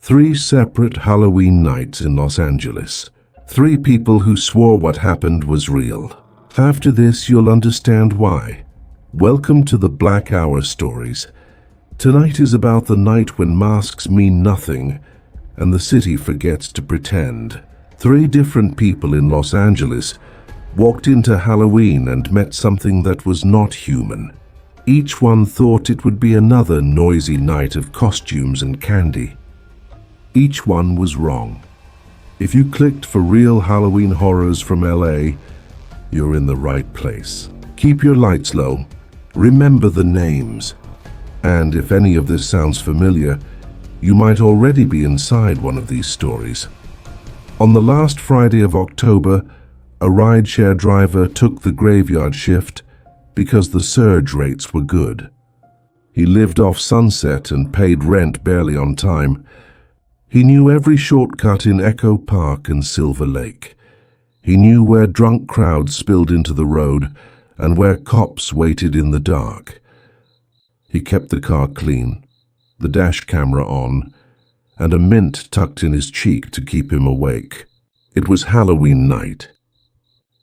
3 separate Halloween nights in Los Angeles. 3 people who swore what happened was real. After this, you'll understand why. Welcome to the Black Hour Stories. Tonight is about the night when masks mean nothing and the city forgets to pretend. 3 different people in Los Angeles walked into Halloween and met something that was not human. Each one thought it would be another noisy night of costumes and candy. Each one was wrong. If you clicked for real Halloween horrors from LA, you're in the right place. Keep your lights low. Remember the names. And if any of this sounds familiar, you might already be inside one of these stories. On the last Friday of October, a rideshare driver took the graveyard shift because the surge rates were good. He lived off Sunset and paid rent barely on time. He knew every shortcut in Echo Park and Silver Lake. He knew where drunk crowds spilled into the road and where cops waited in the dark. He kept the car clean, the dash camera on, and a mint tucked in his cheek to keep him awake. It was Halloween night.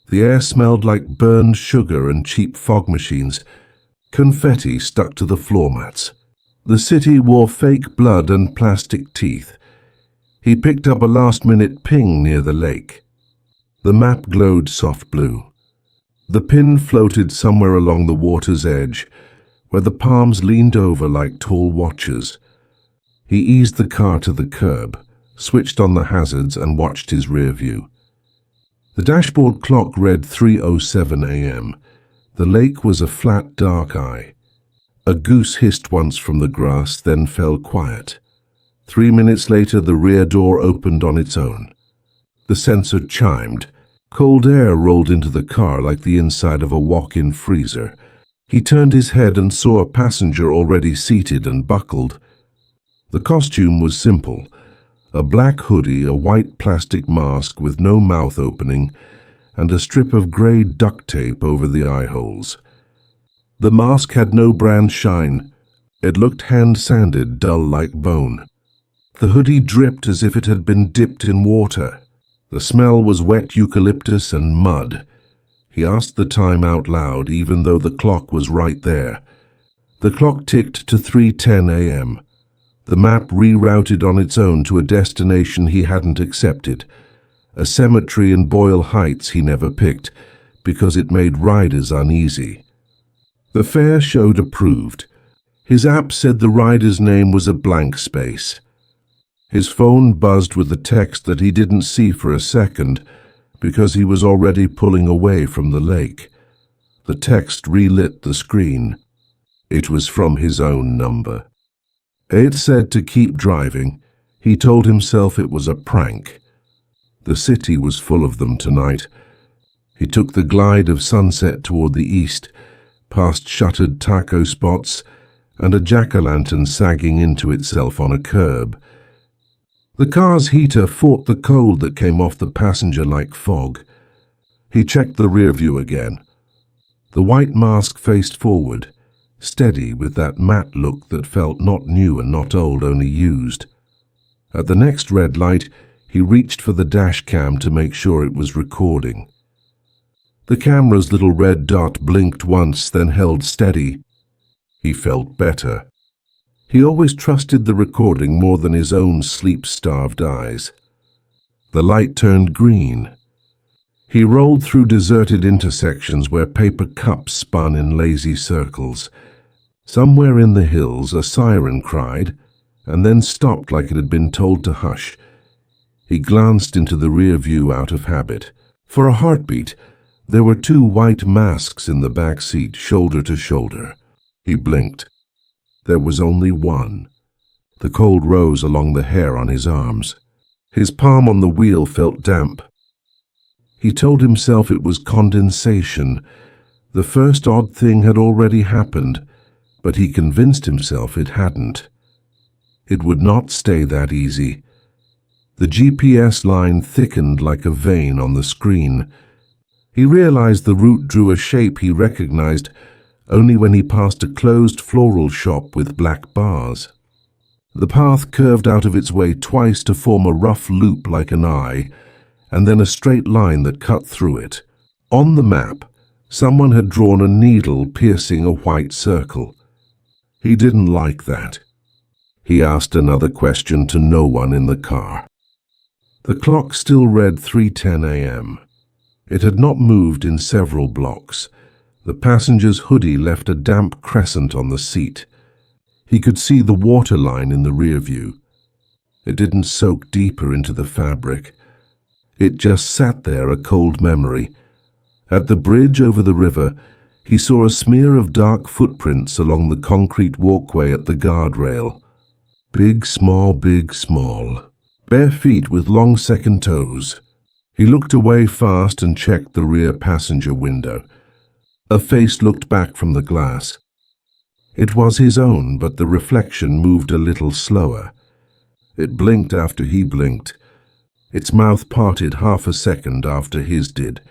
The air smelled like burned sugar and cheap fog machines. Confetti stuck to the floor mats. The city wore fake blood and plastic teeth. He picked up a last-minute ping near the lake. The map glowed soft blue. The pin floated somewhere along the water's edge, where the palms leaned over like tall watchers. He eased the car to the curb, switched on the hazards, and watched his rear view. The dashboard clock read 3:07 a.m. The lake was a flat, dark eye. A goose hissed once from the grass, then fell quiet. 3 minutes later, the rear door opened on its own. The sensor chimed. Cold air rolled into the car like the inside of a walk-in freezer. He turned his head and saw a passenger already seated and buckled. The costume was simple. A black hoodie, a white plastic mask with no mouth opening, and a strip of gray duct tape over the eye holes. The mask had no brand shine. It looked hand-sanded, dull like bone. The hoodie dripped as if it had been dipped in water. The smell was wet eucalyptus and mud. He asked the time out loud, even though the clock was right there. The clock ticked to 3:10 a.m. The map rerouted on its own to a destination he hadn't accepted, a cemetery in Boyle Heights he never picked, because it made riders uneasy. The fare showed approved. His app said the rider's name was a blank space. His phone buzzed with a text that he didn't see for a second because he was already pulling away from the lake. The text relit the screen. It was from his own number. It said to keep driving. He told himself it was a prank. The city was full of them tonight. He took the glide of Sunset toward the east, past shuttered taco spots and a jack-o'-lantern sagging into itself on a curb. The car's heater fought the cold that came off the passenger like fog. He checked the rear view again. The white mask faced forward, steady with that matte look that felt not new and not old, only used. At the next red light, he reached for the dash cam to make sure it was recording. The camera's little red dot blinked once, then held steady. He felt better. He always trusted the recording more than his own sleep-starved eyes. The light turned green. He rolled through deserted intersections where paper cups spun in lazy circles. Somewhere in the hills, a siren cried, and then stopped like it had been told to hush. He glanced into the rear view out of habit. For a heartbeat, there were 2 white masks in the back seat, shoulder to shoulder. He blinked. There was only one. The cold rose along the hair on his arms. His palm on the wheel felt damp. He told himself it was condensation. The first odd thing had already happened, but he convinced himself it hadn't. It would not stay that easy. The GPS line thickened like a vein on the screen. He realized the route drew a shape he recognized only when he passed a closed floral shop with black bars. The path curved out of its way twice to form a rough loop like an eye, and then a straight line that cut through it. On the map, someone had drawn a needle piercing a white circle. He didn't like that. He asked another question to no one in the car. The clock still read 3:10 a.m. It had not moved in several blocks. The passenger's hoodie left a damp crescent on the seat. He could see the waterline in the rear view. It didn't soak deeper into the fabric. It just sat there, a cold memory. At the bridge over the river, he saw a smear of dark footprints along the concrete walkway at the guardrail. Big, small, bare feet with long second toes. He looked away fast and checked the rear passenger window. A face looked back from the glass. It was his own, but the reflection moved a little slower. It blinked after he blinked. Its mouth parted half a second after his did.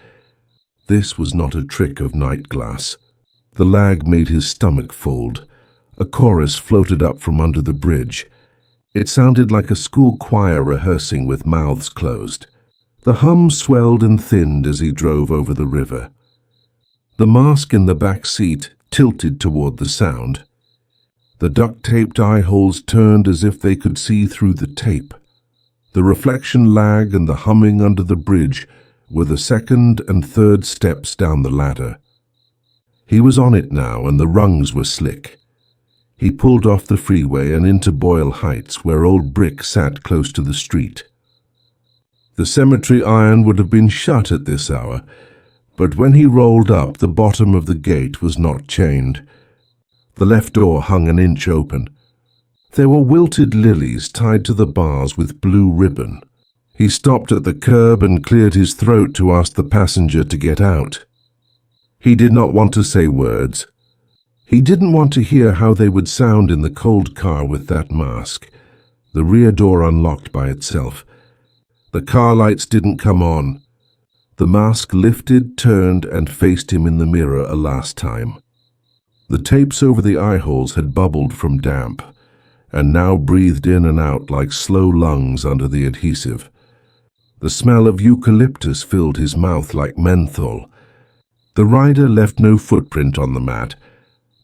This was not a trick of night glass. The lag made his stomach fold. A chorus floated up from under the bridge. It sounded like a school choir rehearsing with mouths closed. The hum swelled and thinned as he drove over the river. The mask in the back seat tilted toward the sound. The duct-taped eye holes turned as if they could see through the tape. The reflection lag and the humming under the bridge were the second and third steps down the ladder. He was on it now, and the rungs were slick. He pulled off the freeway and into Boyle Heights, where old Brick sat close to the street. The cemetery iron would have been shut at this hour, but when he rolled up, the bottom of the gate was not chained. The left door hung an inch open. There were wilted lilies tied to the bars with blue ribbon. He stopped at the curb and cleared his throat to ask the passenger to get out. He did not want to say words. He didn't want to hear how they would sound in the cold car with that mask. The rear door unlocked by itself. The car lights didn't come on. The mask lifted, turned, and faced him in the mirror a last time. The tapes over the eye holes had bubbled from damp, and now breathed in and out like slow lungs under the adhesive. The smell of eucalyptus filled his mouth like menthol. The rider left no footprint on the mat,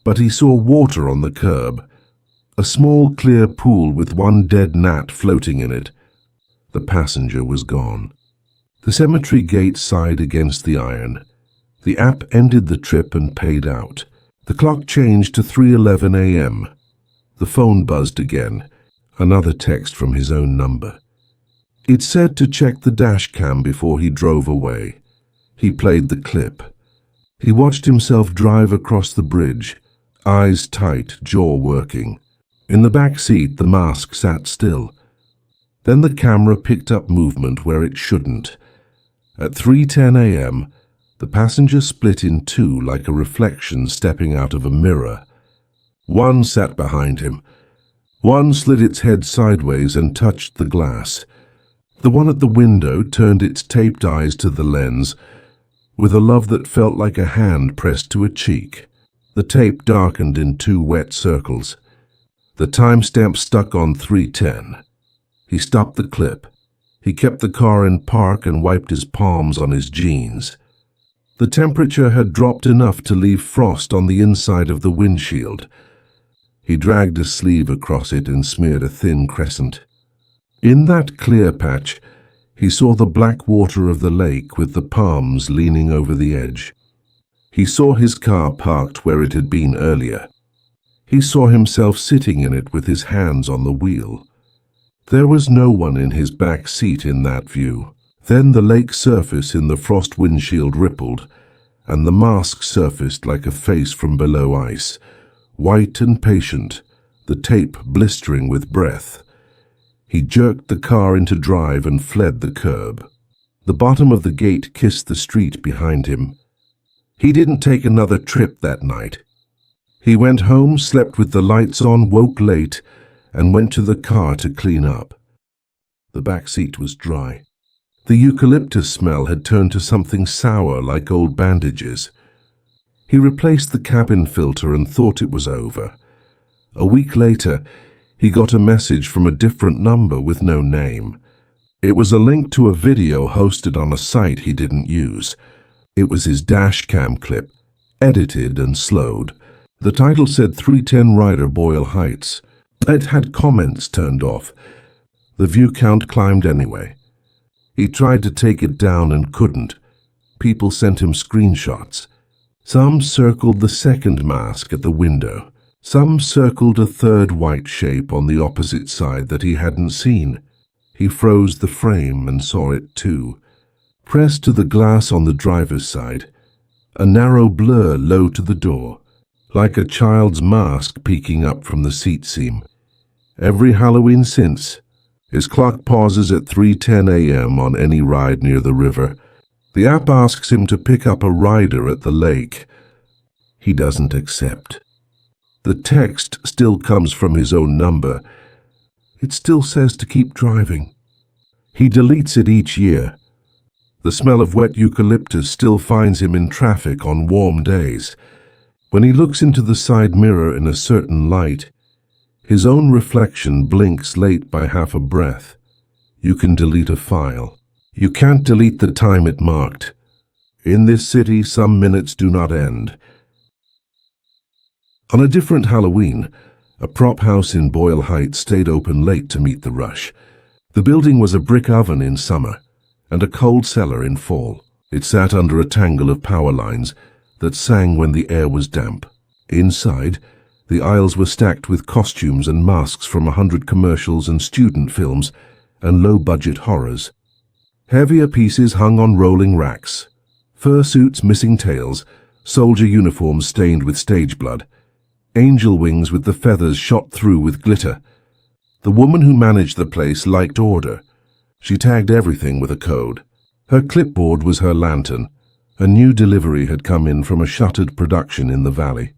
but he saw water on the curb, a small clear pool with one dead gnat floating in it. The passenger was gone. The cemetery gate sighed against the iron. The app ended the trip and paid out. The clock changed to 3:11 a.m. The phone buzzed again, another text from his own number. It said to check the dash cam before he drove away. He played the clip. He watched himself drive across the bridge, eyes tight, jaw working. In the back seat, the mask sat still. Then the camera picked up movement where it shouldn't. At 3:10 a.m., the passenger split in two like a reflection stepping out of a mirror. One sat behind him. One slid its head sideways and touched the glass. The one at the window turned its taped eyes to the lens, with a love that felt like a hand pressed to a cheek. The tape darkened in two wet circles. The timestamp stuck on 3:10. He stopped the clip. He kept the car in park and wiped his palms on his jeans. The temperature had dropped enough to leave frost on the inside of the windshield. He dragged a sleeve across it and smeared a thin crescent. In that clear patch, he saw the black water of the lake with the palms leaning over the edge. He saw his car parked where it had been earlier. He saw himself sitting in it with his hands on the wheel. There was no one in his back seat in that view. Then the lake surface in the frost windshield rippled, and the mask surfaced like a face from below ice, white and patient, the tape blistering with breath. He jerked the car into drive and fled the curb. The bottom of the gate kissed the street behind him. He didn't take another trip that night. He went home, slept with the lights on, woke late, and went to the car to clean up. The back seat was dry. The eucalyptus smell had turned to something sour like old bandages. He replaced the cabin filter and thought it was over. A week later, He got a message from a different number with no name. It was a link to a video hosted on a site he didn't use. It was his dashcam clip, edited and slowed. The title said 310 Rider Boyle Heights. It had comments turned off. The view count climbed anyway. He tried to take it down and couldn't. People sent him screenshots. Some circled the second mask at the window. Some circled a third white shape on the opposite side that he hadn't seen. He froze the frame and saw it too. Pressed to the glass on the driver's side, a narrow blur low to the door, like a child's mask peeking up from the seat seam. Every Halloween since, his clock pauses at 3:10 a.m. on any ride near the river. The app asks him to pick up a rider at the lake. He doesn't accept. The text still comes from his own number. It still says to keep driving. He deletes it each year. The smell of wet eucalyptus still finds him in traffic on warm days. When he looks into the side mirror in a certain light, his own reflection blinks late by half a breath. You can delete a file. You can't delete the time it marked. In this city, some minutes do not end. On a different Halloween, a prop house in Boyle Heights stayed open late to meet the rush. The building was a brick oven in summer and a cold cellar in fall. It sat under a tangle of power lines that sang when the air was damp. Inside, the aisles were stacked with costumes and masks from 100 commercials and student films and low-budget horrors. Heavier pieces hung on rolling racks. Fursuits missing tails, soldier uniforms stained with stage blood, angel wings with the feathers shot through with glitter. The woman who managed the place liked order. She tagged everything with a code. Her clipboard was her lantern. A new delivery had come in from a shuttered production in the valley.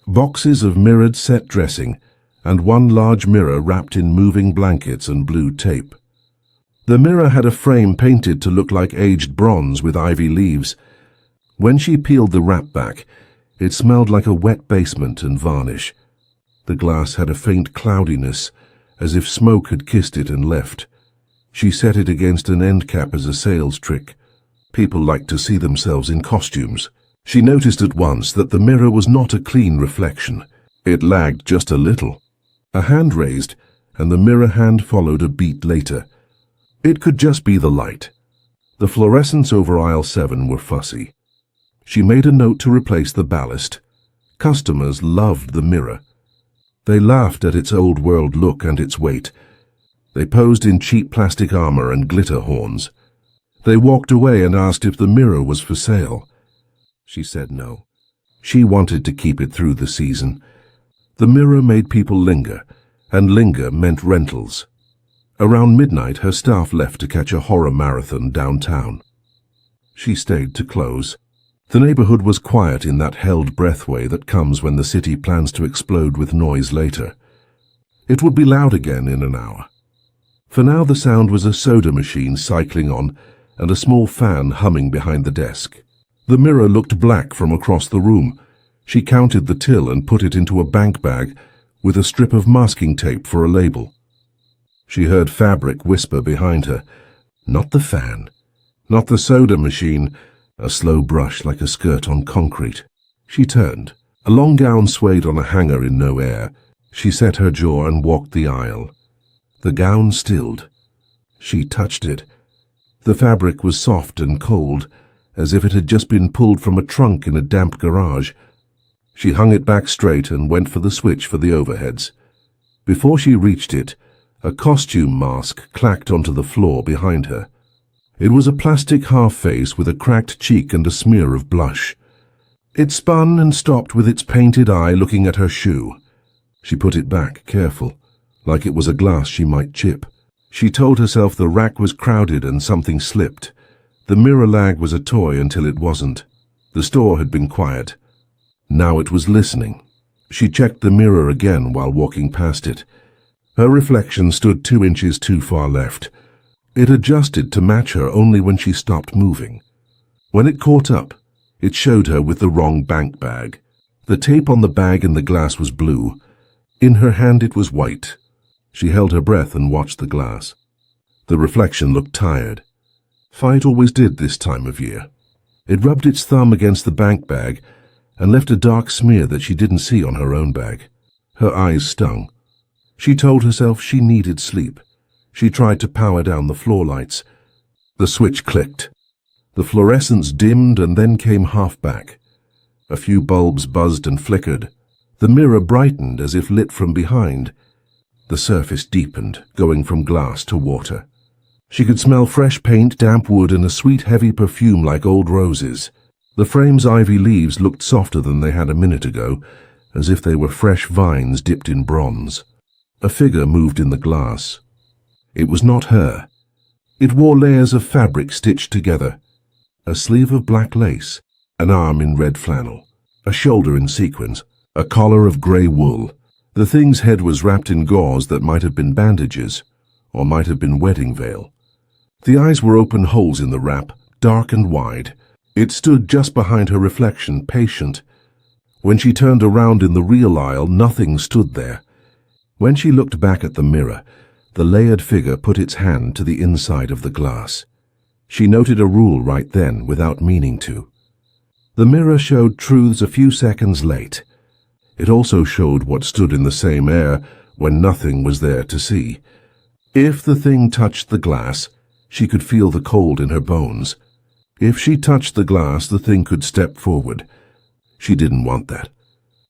Boxes of mirrored set dressing and one large mirror wrapped in moving blankets and blue tape. The mirror had a frame painted to look like aged bronze with ivy leaves. When she peeled the wrap back, it smelled like a wet basement and varnish. The glass had a faint cloudiness, as if smoke had kissed it and left. She set it against an end cap as a sales trick. People liked to see themselves in costumes. She noticed at once that the mirror was not a clean reflection. It lagged just a little. A hand raised, and the mirror hand followed a beat later. It could just be the light. The fluorescents over aisle 7 were fussy. She made a note to replace the ballast. Customers loved the mirror. They laughed at its old-world look and its weight. They posed in cheap plastic armor and glitter horns. They walked away and asked if the mirror was for sale. She said no. She wanted to keep it through the season. The mirror made people linger, and linger meant rentals. Around midnight, her staff left to catch a horror marathon downtown. She stayed to close. The neighborhood was quiet in that held breath way that comes when the city plans to explode with noise later. It would be loud again in an hour. For now, the sound was a soda machine cycling on and a small fan humming behind the desk. The mirror looked black from across the room. She counted the till and put it into a bank bag with a strip of masking tape for a label. She heard fabric whisper behind her. Not the fan. Not the soda machine. A slow brush like a skirt on concrete. She turned. A long gown swayed on a hanger in no air. She set her jaw and walked the aisle. The gown stilled. She touched it. The fabric was soft and cold, as if it had just been pulled from a trunk in a damp garage. She hung it back straight and went for the switch for the overheads. Before she reached it, a costume mask clacked onto the floor behind her. It was a plastic half-face with a cracked cheek and a smear of blush. It spun and stopped with its painted eye looking at her shoe. She put it back, careful, like it was a glass she might chip. She told herself the rack was crowded and something slipped. The mirror lag was a toy until it wasn't. The store had been quiet. Now it was listening. She checked the mirror again while walking past it. Her reflection stood 2 inches too far left. It adjusted to match her only when she stopped moving. When it caught up, it showed her with the wrong bank bag. The tape on the bag and the glass was blue. In her hand it was white. She held her breath and watched the glass. The reflection looked tired. Fight always did this time of year. It rubbed its thumb against the bank bag and left a dark smear that she didn't see on her own bag. Her eyes stung. She told herself she needed sleep. She tried to power down the floor lights. The switch clicked. The fluorescence dimmed and then came half back. A few bulbs buzzed and flickered. The mirror brightened as if lit from behind. The surface deepened, going from glass to water. She could smell fresh paint, damp wood, and a sweet, heavy perfume like old roses. The frame's ivy leaves looked softer than they had a minute ago, as if they were fresh vines dipped in bronze. A figure moved in the glass. It was not her. It wore layers of fabric stitched together. A sleeve of black lace, an arm in red flannel, a shoulder in sequins, a collar of grey wool. The thing's head was wrapped in gauze that might have been bandages, or might have been wedding veil. The eyes were open holes in the wrap, dark and wide. It stood just behind her reflection, patient. When she turned around in the real aisle, nothing stood there. When she looked back at the mirror, the layered figure put its hand to the inside of the glass. She noted a rule right then, without meaning to. The mirror showed truths a few seconds late. It also showed what stood in the same air when nothing was there to see. If the thing touched the glass, she could feel the cold in her bones. If she touched the glass, the thing could step forward. She didn't want that.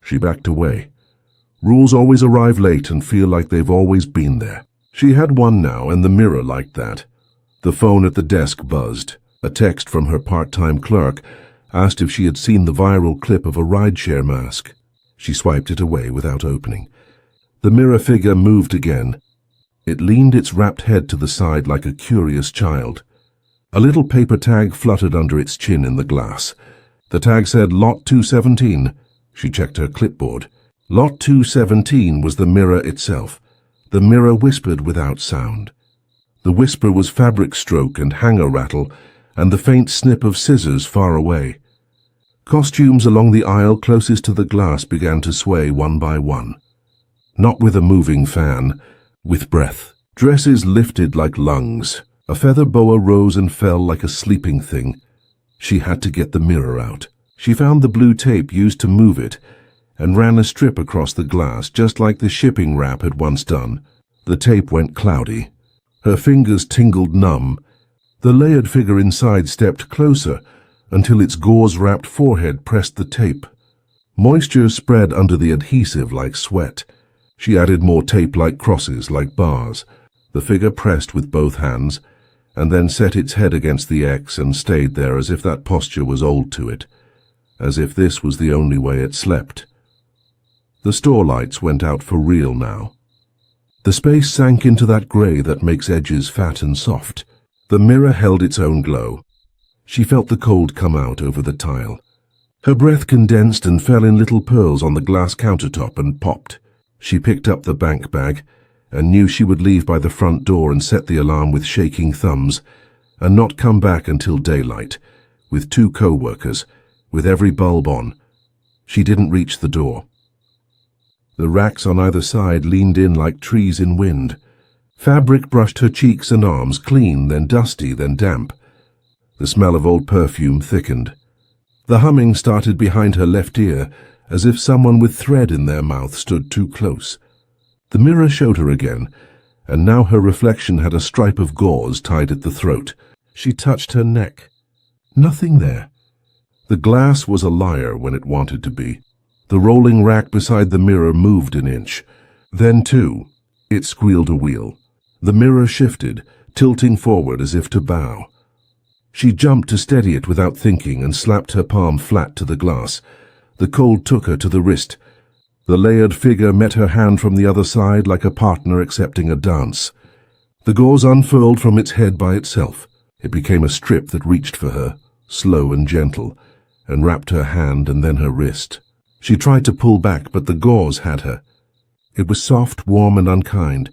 She backed away. Rules always arrive late and feel like they've always been there. She had one now, and the mirror liked that. The phone at the desk buzzed. A text from her part-time clerk asked if she had seen the viral clip of a rideshare mask. She swiped it away without opening. The mirror figure moved again. It leaned its wrapped head to the side like a curious child. A little paper tag fluttered under its chin in the glass. The tag said Lot 217. She checked her clipboard. Lot 217 was the mirror itself. The mirror whispered without sound. The whisper was fabric stroke and hanger rattle, and the faint snip of scissors far away. Costumes along the aisle closest to the glass began to sway one by one. Not with a moving fan, with breath. Dresses lifted like lungs. A feather boa rose and fell like a sleeping thing. She had to get the mirror out. She found the blue tape used to move it and ran a strip across the glass, just like the shipping wrap had once done. The tape went cloudy. Her fingers tingled numb. The layered figure inside stepped closer until its gauze-wrapped forehead pressed the tape. Moisture spread under the adhesive like sweat. She added more tape like crosses, like bars. The figure pressed with both hands, and then set its head against the X and stayed there as if that posture was old to it, as if this was the only way it slept. The store lights went out for real now. The space sank into that grey that makes edges fat and soft. The mirror held its own glow. She felt the cold come out over the tile. Her breath condensed and fell in little pearls on the glass countertop and popped. She picked up the bank bag and knew she would leave by the front door and set the alarm with shaking thumbs and not come back until daylight, with 2 co-workers, with every bulb on. She didn't reach the door. The racks on either side leaned in like trees in wind. Fabric brushed her cheeks and arms, clean, then dusty, then damp. The smell of old perfume thickened. The humming started behind her left ear, as if someone with thread in their mouth stood too close. The mirror showed her again, and now her reflection had a stripe of gauze tied at the throat. She touched her neck. Nothing there. The glass was a liar when it wanted to be. The rolling rack beside the mirror moved an inch. Then, too, it squealed a wheel. The mirror shifted, tilting forward as if to bow. She jumped to steady it without thinking and slapped her palm flat to the glass. The cold took her to the wrist. The layered figure met her hand from the other side like a partner accepting a dance. The gauze unfurled from its head by itself. It became a strip that reached for her, slow and gentle, and wrapped her hand and then her wrist. She tried to pull back, but the gauze had her. It was soft, warm, and unkind.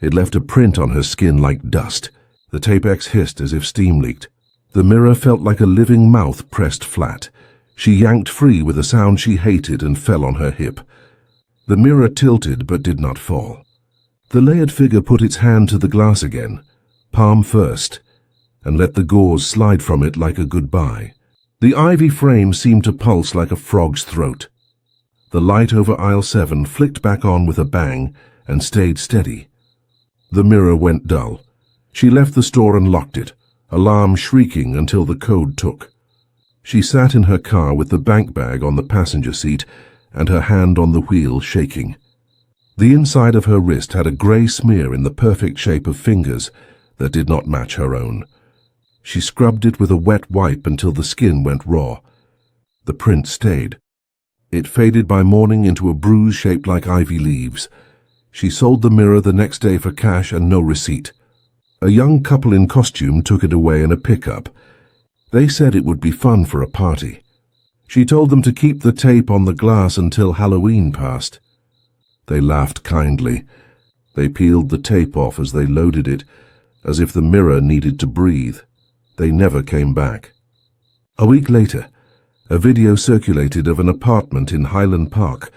It left a print on her skin like dust. The Tapex hissed as if steam leaked. The mirror felt like a living mouth pressed flat. She yanked free with a sound she hated and fell on her hip. The mirror tilted but did not fall. The layered figure put its hand to the glass again, palm first, and let the gauze slide from it like a goodbye. The ivy frame seemed to pulse like a frog's throat. The light over aisle 7 flicked back on with a bang and stayed steady. The mirror went dull. She left the store and locked it, alarm shrieking until the code took. She sat in her car with the bank bag on the passenger seat and her hand on the wheel shaking. The inside of her wrist had a grey smear in the perfect shape of fingers that did not match her own. She scrubbed it with a wet wipe until the skin went raw. The print stayed. It faded by morning into a bruise shaped like ivy leaves. She sold the mirror the next day for cash and no receipt. A young couple in costume took it away in a pickup. They said it would be fun for a party. She told them to keep the tape on the glass until Halloween passed. They laughed kindly. They peeled the tape off as they loaded it, as if the mirror needed to breathe. They never came back. A week later, a video circulated of an apartment in Highland Park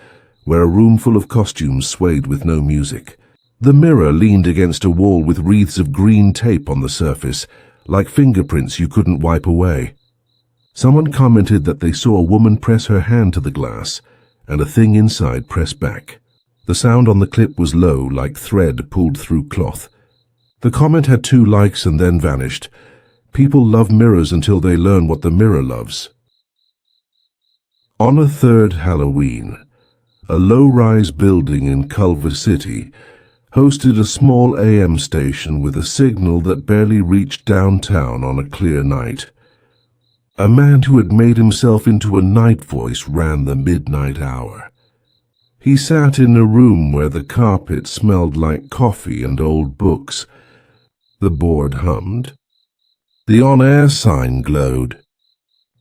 where a room full of costumes swayed with no music. The mirror leaned against a wall with wreaths of green tape on the surface, like fingerprints you couldn't wipe away. Someone commented that they saw a woman press her hand to the glass and a thing inside press back. The sound on the clip was low, like thread pulled through cloth. The comment had 2 likes and then vanished. People love mirrors until they learn what the mirror loves. On a third Halloween, a low-rise building in Culver City hosted a small AM station with a signal that barely reached downtown on a clear night. A man who had made himself into a night voice ran the midnight hour. He sat in a room where the carpet smelled like coffee and old books. The board hummed. The on-air sign glowed.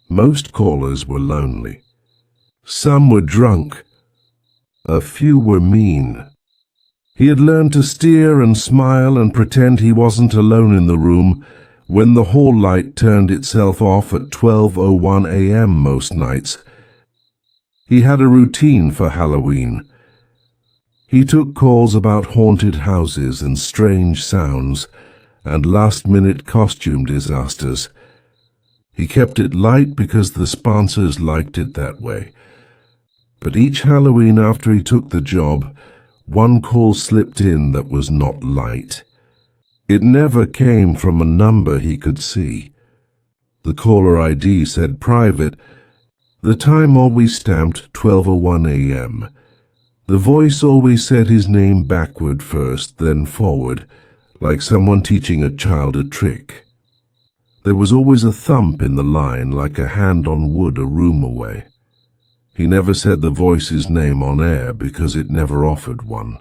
Most callers were lonely. Some were drunk. A few were mean. He had learned to steer and smile and pretend he wasn't alone in the room when the hall light turned itself off at 12:01 a.m. most nights. He had a routine for Halloween. He took calls about haunted houses and strange sounds and last-minute costume disasters. He kept it light because the sponsors liked it that way. But each Halloween after he took the job, one call slipped in that was not light. It never came from a number he could see. The caller ID said private. The time always stamped 12:01 a.m. The voice always said his name backward first, then forward, like someone teaching a child a trick. There was always a thump in the line, like a hand on wood a room away. He never said the voice's name on air because it never offered one.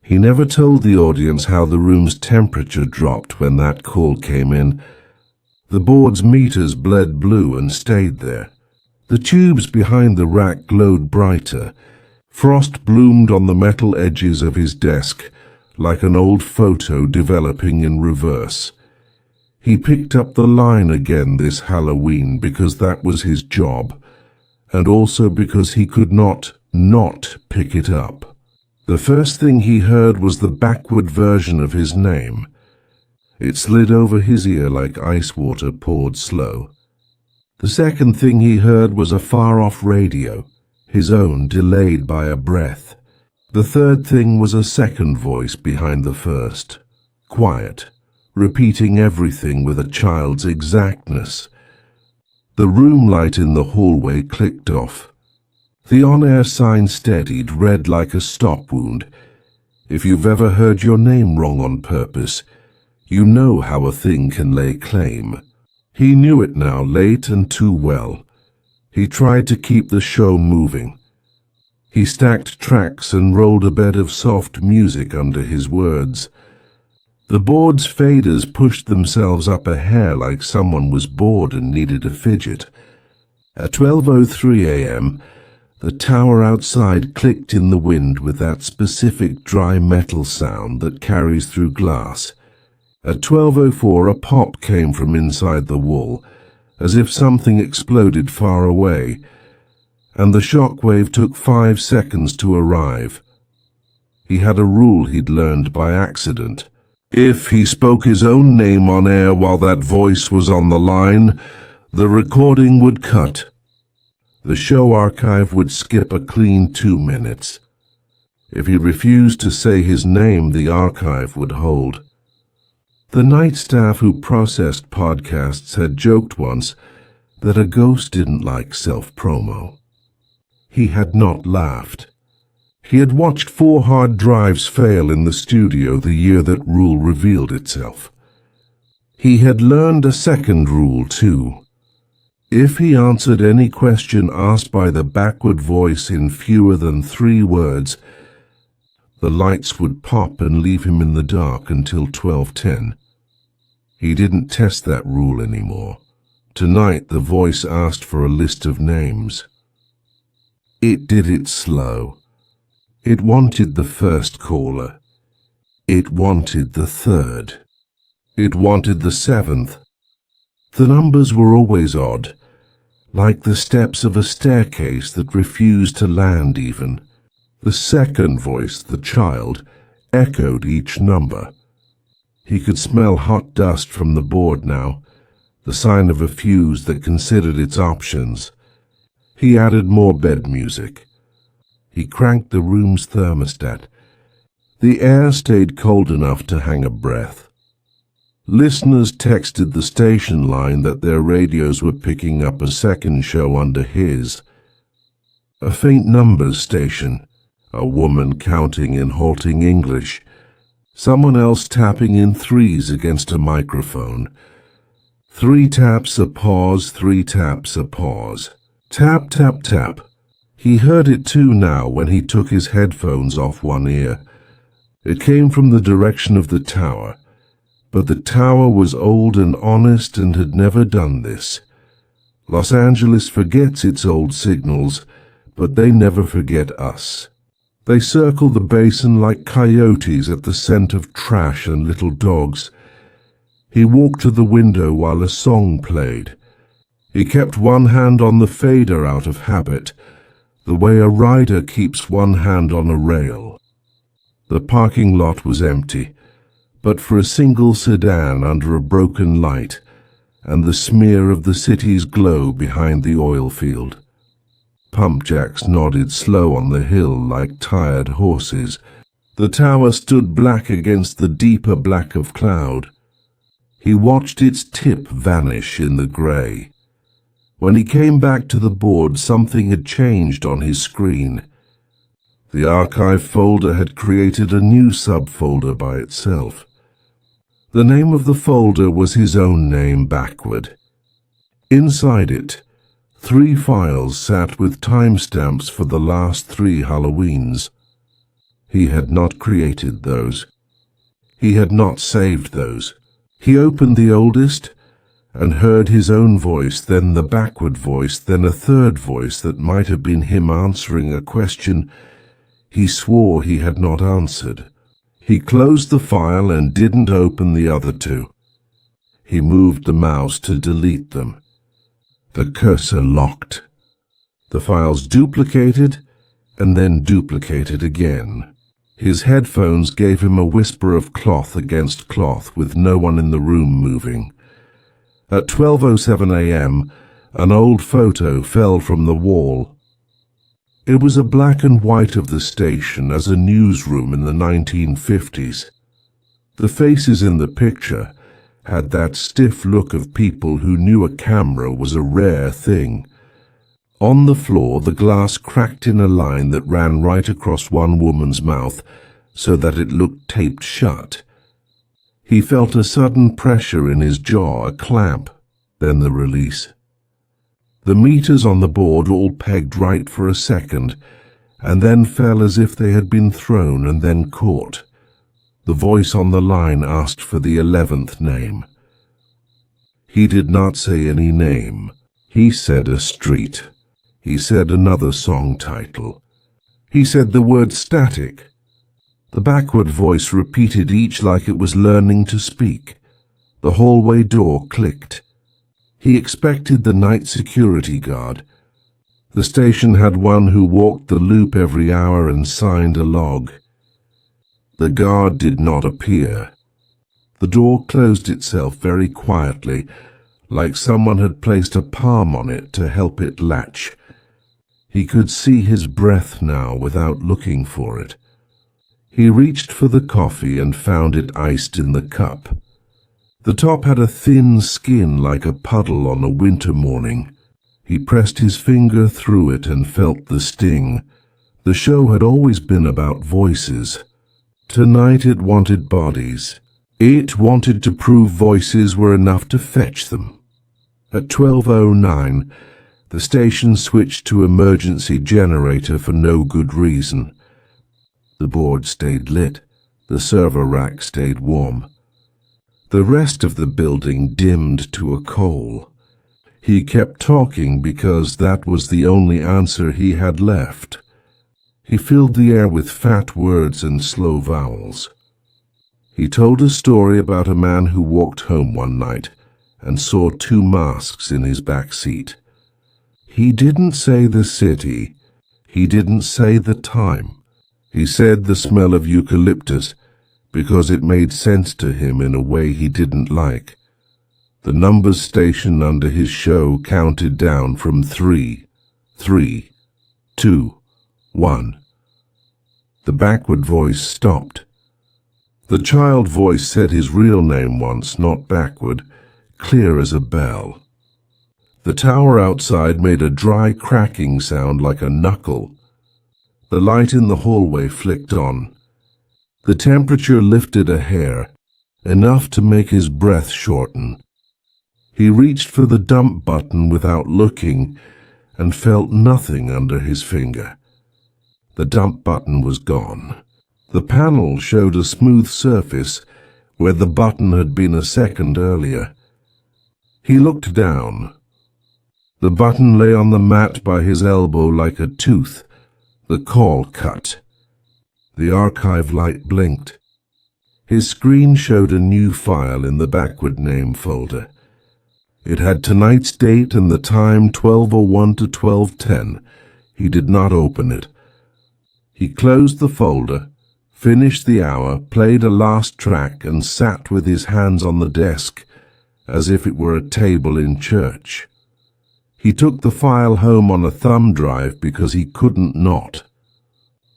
He never told the audience how the room's temperature dropped when that call came in. The board's meters bled blue and stayed there. The tubes behind the rack glowed brighter. Frost bloomed on the metal edges of his desk, like an old photo developing in reverse. He picked up the line again this Halloween because that was his job, and also because he could not pick it up. The first thing he heard was the backward version of his name. It slid over his ear like ice water poured slow. The second thing he heard was a far-off radio, his own delayed by a breath. The third thing was a second voice behind the first, quiet, repeating everything with a child's exactness. The room light in the hallway clicked off. The on-air sign steadied, red like a stop wound. If you've ever heard your name wrong on purpose, you know how a thing can lay claim. He knew it now, late and too well. He tried to keep the show moving. He stacked tracks and rolled a bed of soft music under his words. The board's faders pushed themselves up a hair like someone was bored and needed a fidget. At 12:03 a.m., the tower outside clicked in the wind with that specific dry metal sound that carries through glass. At 12:04, a pop came from inside the wall, as if something exploded far away, and the shock wave took 5 seconds to arrive. He had a rule he'd learned by accident. If he spoke his own name on air while that voice was on the line, the recording would cut. The show archive would skip a clean 2 minutes. If he refused to say his name, the archive would hold. The night staff who processed podcasts had joked once that a ghost didn't like self-promo. He had not laughed. He had watched 4 hard drives fail in the studio the year that rule revealed itself. He had learned a second rule, too. If he answered any question asked by the backward voice in fewer than 3 words, the lights would pop and leave him in the dark until 12:10. He didn't test that rule anymore. Tonight the voice asked for a list of names. It did it slow. It wanted the first caller. It wanted the third. It wanted the 7th. The numbers were always odd, like the steps of a staircase that refused to land even. The second voice, the child, echoed each number. He could smell hot dust from the board now, the sign of a fuse that considered its options. He added more bed music. He cranked the room's thermostat. The air stayed cold enough to hang a breath. Listeners texted the station line that their radios were picking up a second show under his. A faint numbers station, a woman counting in halting English, someone else tapping in 3s against a microphone. 3 taps, a pause, 3 taps, a pause. Tap, tap, tap. He heard it too now when he took his headphones off one ear. It came from the direction of the tower, but the tower was old and honest and had never done this. Los Angeles forgets its old signals, but they never forget us. They circle the basin like coyotes at the scent of trash and little dogs. He walked to the window while a song played. He kept one hand on the fader out of habit, the way a rider keeps one hand on a rail. The parking lot was empty, but for a single sedan under a broken light and the smear of the city's glow behind the oil field. Pump jacks nodded slow on the hill like tired horses. The tower stood black against the deeper black of cloud. He watched its tip vanish in the grey. When he came back to the board, something had changed on his screen. The archive folder had created a new subfolder by itself. The name of the folder was his own name backward. Inside it, 3 files sat with timestamps for the last 3 Halloweens. He had not created those. He had not saved those. He opened the oldest and heard his own voice, then the backward voice, then a third voice that might have been him answering a question he swore he had not answered. He closed the file and didn't open the other 2. He moved the mouse to delete them. The cursor locked. The files duplicated and then duplicated again. His headphones gave him a whisper of cloth against cloth with no one in the room moving. At 12:07 a.m., an old photo fell from the wall. It was a black and white of the station as a newsroom in the 1950s. The faces in the picture had that stiff look of people who knew a camera was a rare thing. On the floor, the glass cracked in a line that ran right across one woman's mouth so that it looked taped shut. He felt a sudden pressure in his jaw, a clamp, then the release. The meters on the board all pegged right for a second, and then fell as if they had been thrown and then caught. The voice on the line asked for the 11th name. He did not say any name. He said a street. He said another song title. He said the word static. The backward voice repeated each like it was learning to speak. The hallway door clicked. He expected the night security guard. The station had one who walked the loop every hour and signed a log. The guard did not appear. The door closed itself very quietly, like someone had placed a palm on it to help it latch. He could see his breath now without looking for it. He reached for the coffee and found it iced in the cup. The top had a thin skin like a puddle on a winter morning. He pressed his finger through it and felt the sting. The show had always been about voices. Tonight it wanted bodies. It wanted to prove voices were enough to fetch them. At 12:09, the station switched to emergency generator for no good reason. The board stayed lit. The server rack stayed warm. The rest of the building dimmed to a coal. He kept talking because that was the only answer he had left. He filled the air with fat words and slow vowels. He told a story about a man who walked home one night and saw two masks in his back seat. He didn't say the city. He didn't say the time. He said the smell of eucalyptus because it made sense to him in a way he didn't like. The numbers station under his show counted down from 3, 3, 2, 1. The backward voice stopped. The child voice said his real name once, not backward, clear as a bell. The tower outside made a dry cracking sound like a knuckle. The light in the hallway flicked on. The temperature lifted a hair, enough to make his breath shorten. He reached for the dump button without looking and felt nothing under his finger. The dump button was gone. The panel showed a smooth surface where the button had been a second earlier. He looked down. The button lay on the mat by his elbow like a tooth. The call cut. The archive light blinked. His screen showed a new file in the backward name folder. It had tonight's date and the time 12:01 to 12:10. He did not open it. He closed the folder, finished the hour, played a last track, and sat with his hands on the desk, as if it were a table in church. He took the file home on a thumb drive because he couldn't not.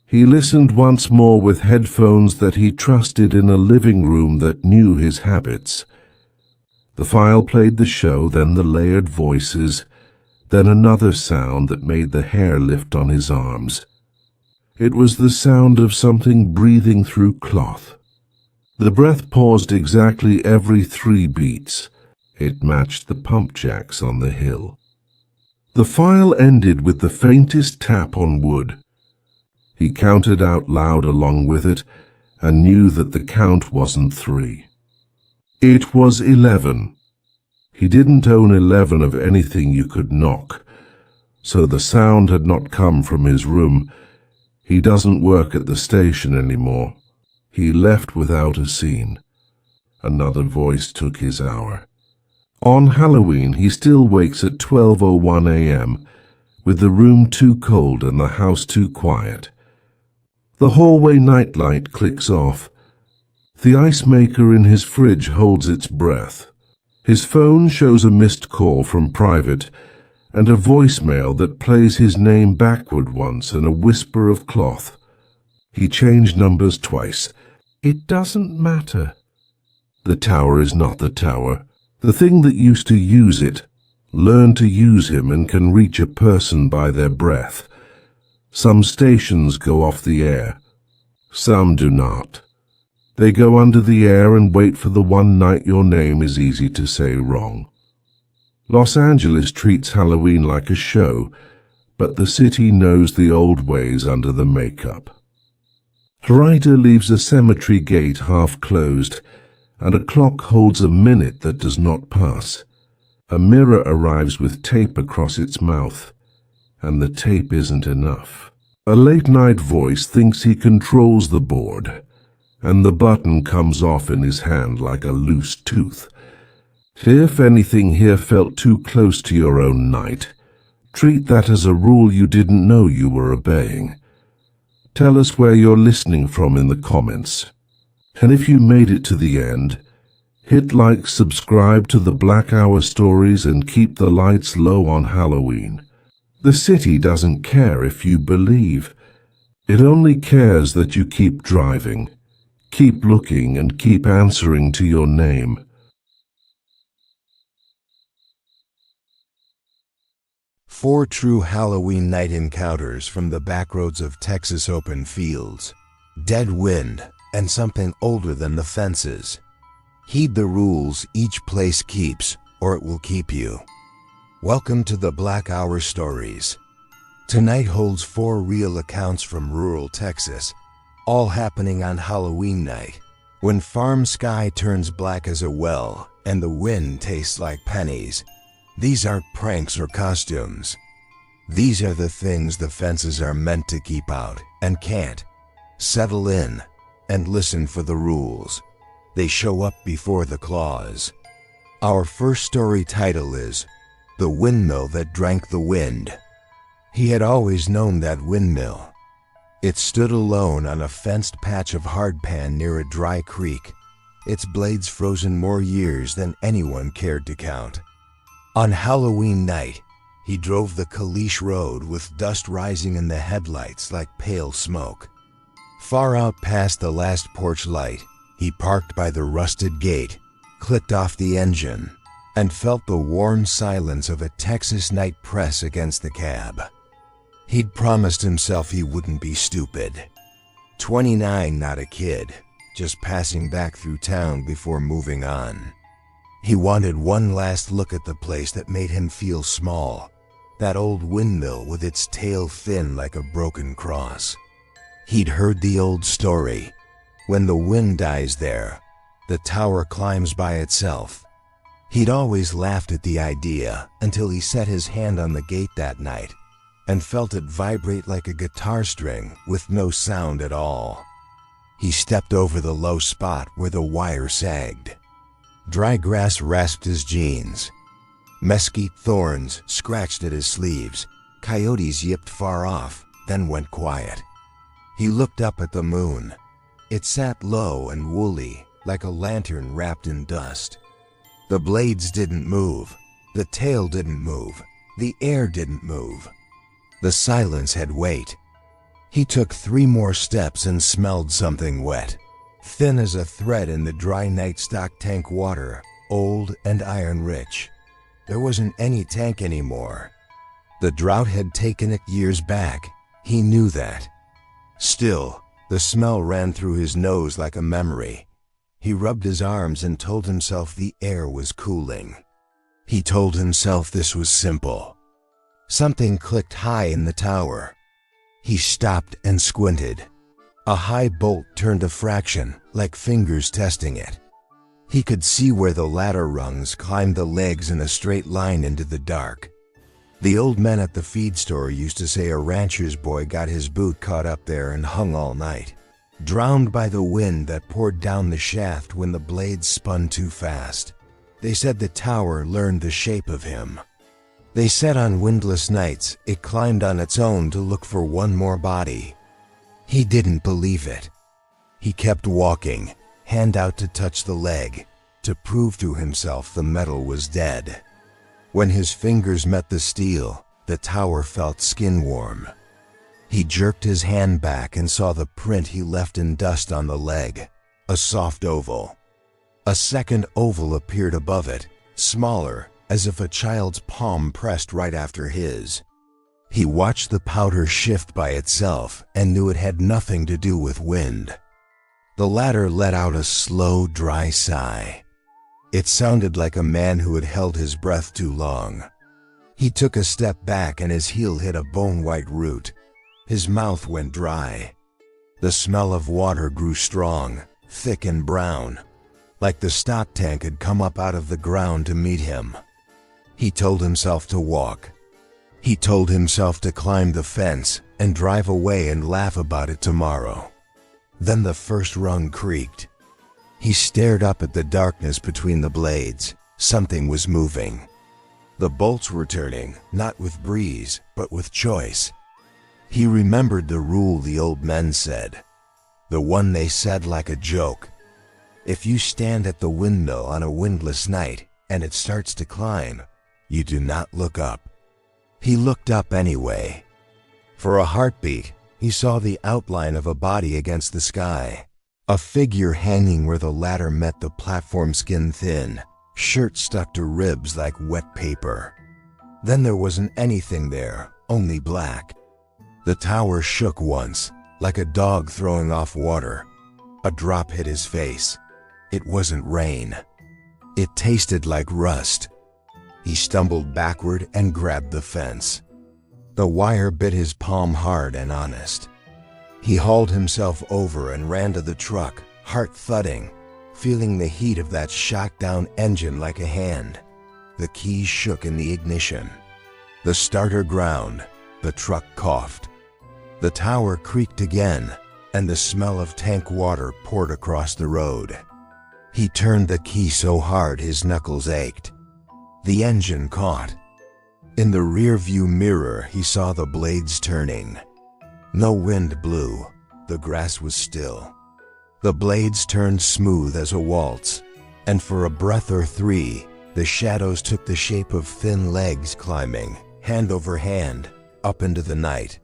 He listened once more with headphones that he trusted in a living room that knew his habits. The file played the show, then the layered voices, then another sound that made the hair lift on his arms. It was the sound of something breathing through cloth. The breath paused exactly every 3 beats. It matched the pump jacks on the hill. The file ended with the faintest tap on wood. He counted out loud along with it and knew that the count wasn't 3. It was 11. He didn't own 11 of anything you could knock, so the sound had not come from his room. He doesn't work at the station anymore. He left without a scene. Another voice took his hour. On Halloween, he still wakes at 12:01 a.m., with the room too cold and the house too quiet. The hallway nightlight clicks off. The ice maker in his fridge holds its breath. His phone shows a missed call from private and a voicemail that plays his name backward once and a whisper of cloth. He changed numbers twice. It doesn't matter. The tower is not the tower. The thing that used to use it learned to use him and can reach a person by their breath. Some stations go off the air. Some do not. They go under the air and wait for the one night your name is easy to say wrong. Los Angeles treats Halloween like a show, but the city knows the old ways under the makeup. A rider leaves a cemetery gate half closed, and a clock holds a minute that does not pass. A mirror arrives with tape across its mouth, and the tape isn't enough. A late-night voice thinks he controls the board, and the button comes off in his hand like a loose tooth. If anything here felt too close to your own night, treat that as a rule you didn't know you were obeying. Tell us where you're listening from in the comments. And if you made it to the end, hit like, subscribe to the Black Hour Stories, and keep the lights low on Halloween. The city doesn't care if you believe. It only cares that you keep driving, keep looking, and keep answering to your name. Four true Halloween night encounters from the backroads of Texas open fields. Dead wind and something older than the fences. Heed the rules each place keeps, or it will keep you. Welcome to the Black Hour Stories. Tonight holds 4 real accounts from rural Texas, all happening on Halloween night, when farm sky turns black as a well and the wind tastes like pennies. These aren't pranks or costumes. These are the things the fences are meant to keep out and can't. Settle in and listen for the rules. They show up before the claws. Our first story title is The Windmill That Drank the Wind. He had always known that windmill. It stood alone on a fenced patch of hardpan near a dry creek, its blades frozen more years than anyone cared to count. On Halloween night, he drove the Kalish Road with dust rising in the headlights like pale smoke. Far out past the last porch light, he parked by the rusted gate, clicked off the engine, and felt the warm silence of a Texas night press against the cab. He'd promised himself he wouldn't be stupid. 29, not a kid, just passing back through town before moving on. He wanted one last look at the place that made him feel small, that old windmill with its tail thin like a broken cross. He'd heard the old story. When the wind dies there, the tower climbs by itself. He'd always laughed at the idea until he set his hand on the gate that night and felt it vibrate like a guitar string with no sound at all. He stepped over the low spot where the wire sagged. Dry grass rasped his jeans. Mesquite thorns scratched at his sleeves. Coyotes yipped far off, then went quiet. He looked up at the moon. It sat low and woolly, like a lantern wrapped in dust. The blades didn't move. The tail didn't move. The air didn't move. The silence had weight. He took 3 more steps and smelled something wet, thin as a thread in the dry night stock tank water, old and iron-rich. There wasn't any tank anymore. The drought had taken it years back. He knew that. Still, the smell ran through his nose like a memory. He rubbed his arms and told himself the air was cooling. He told himself this was simple. Something clicked high in the tower. He stopped and squinted. A high bolt turned a fraction, like fingers testing it. He could see where the ladder rungs climbed the legs in a straight line into the dark. The old men at the feed store used to say a rancher's boy got his boot caught up there and hung all night, drowned by the wind that poured down the shaft when the blades spun too fast. They said the tower learned the shape of him. They said on windless nights it climbed on its own to look for one more body. He didn't believe it. He kept walking, hand out to touch the leg, to prove to himself the metal was dead. When his fingers met the steel, the tower felt skin warm. He jerked his hand back and saw the print he left in dust on the leg, a soft oval. A second oval appeared above it, smaller, as if a child's palm pressed right after his. He watched the powder shift by itself and knew it had nothing to do with wind. The ladder let out a slow, dry sigh. It sounded like a man who had held his breath too long. He took a step back and his heel hit a bone-white root. His mouth went dry. The smell of water grew strong, thick and brown, like the stock tank had come up out of the ground to meet him. He told himself to walk. He told himself to climb the fence and drive away and laugh about it tomorrow. Then the first rung creaked. He stared up at the darkness between the blades. Something was moving. The bolts were turning, not with breeze, but with choice. He remembered the rule the old men said, the one they said like a joke. If you stand at the windmill on a windless night and it starts to climb, you do not look up. He looked up anyway. For a heartbeat, he saw the outline of a body against the sky, a figure hanging where the ladder met the platform, skin thin, shirt stuck to ribs like wet paper. Then there wasn't anything there, only black. The tower shook once, like a dog throwing off water. A drop hit his face. It wasn't rain. It tasted like rust. He stumbled backward and grabbed the fence. The wire bit his palm hard and honest. He hauled himself over and ran to the truck, heart thudding, feeling the heat of that shot-down engine like a hand. The keys shook in the ignition. The starter ground. The truck coughed. The tower creaked again, and the smell of tank water poured across the road. He turned the key so hard his knuckles ached. The engine caught. In the rear-view mirror, he saw the blades turning. No wind blew. The grass was still. The blades turned smooth as a waltz, and for a breath or three, the shadows took the shape of thin legs climbing, hand over hand, up into the night.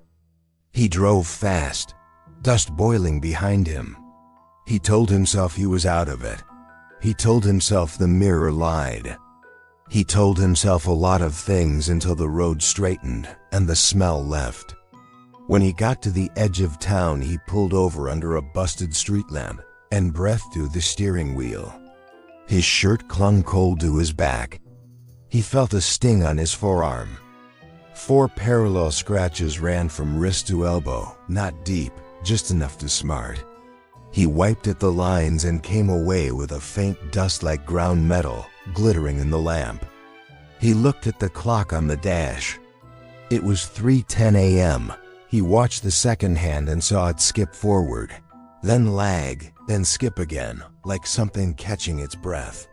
He drove fast, dust boiling behind him. He told himself he was out of it. He told himself the mirror lied. He told himself a lot of things until the road straightened and the smell left. When he got to the edge of town, he pulled over under a busted street lamp and breathed through the steering wheel. His shirt clung cold to his back. He felt a sting on his forearm. 4 parallel scratches ran from wrist to elbow, not deep, just enough to smart. He wiped at the lines and came away with a faint dust like ground metal glittering in the lamp. He looked at the clock on the dash. It was 3:10 a.m. He watched the second hand and saw it skip forward, then lag, then skip again, like something catching its breath.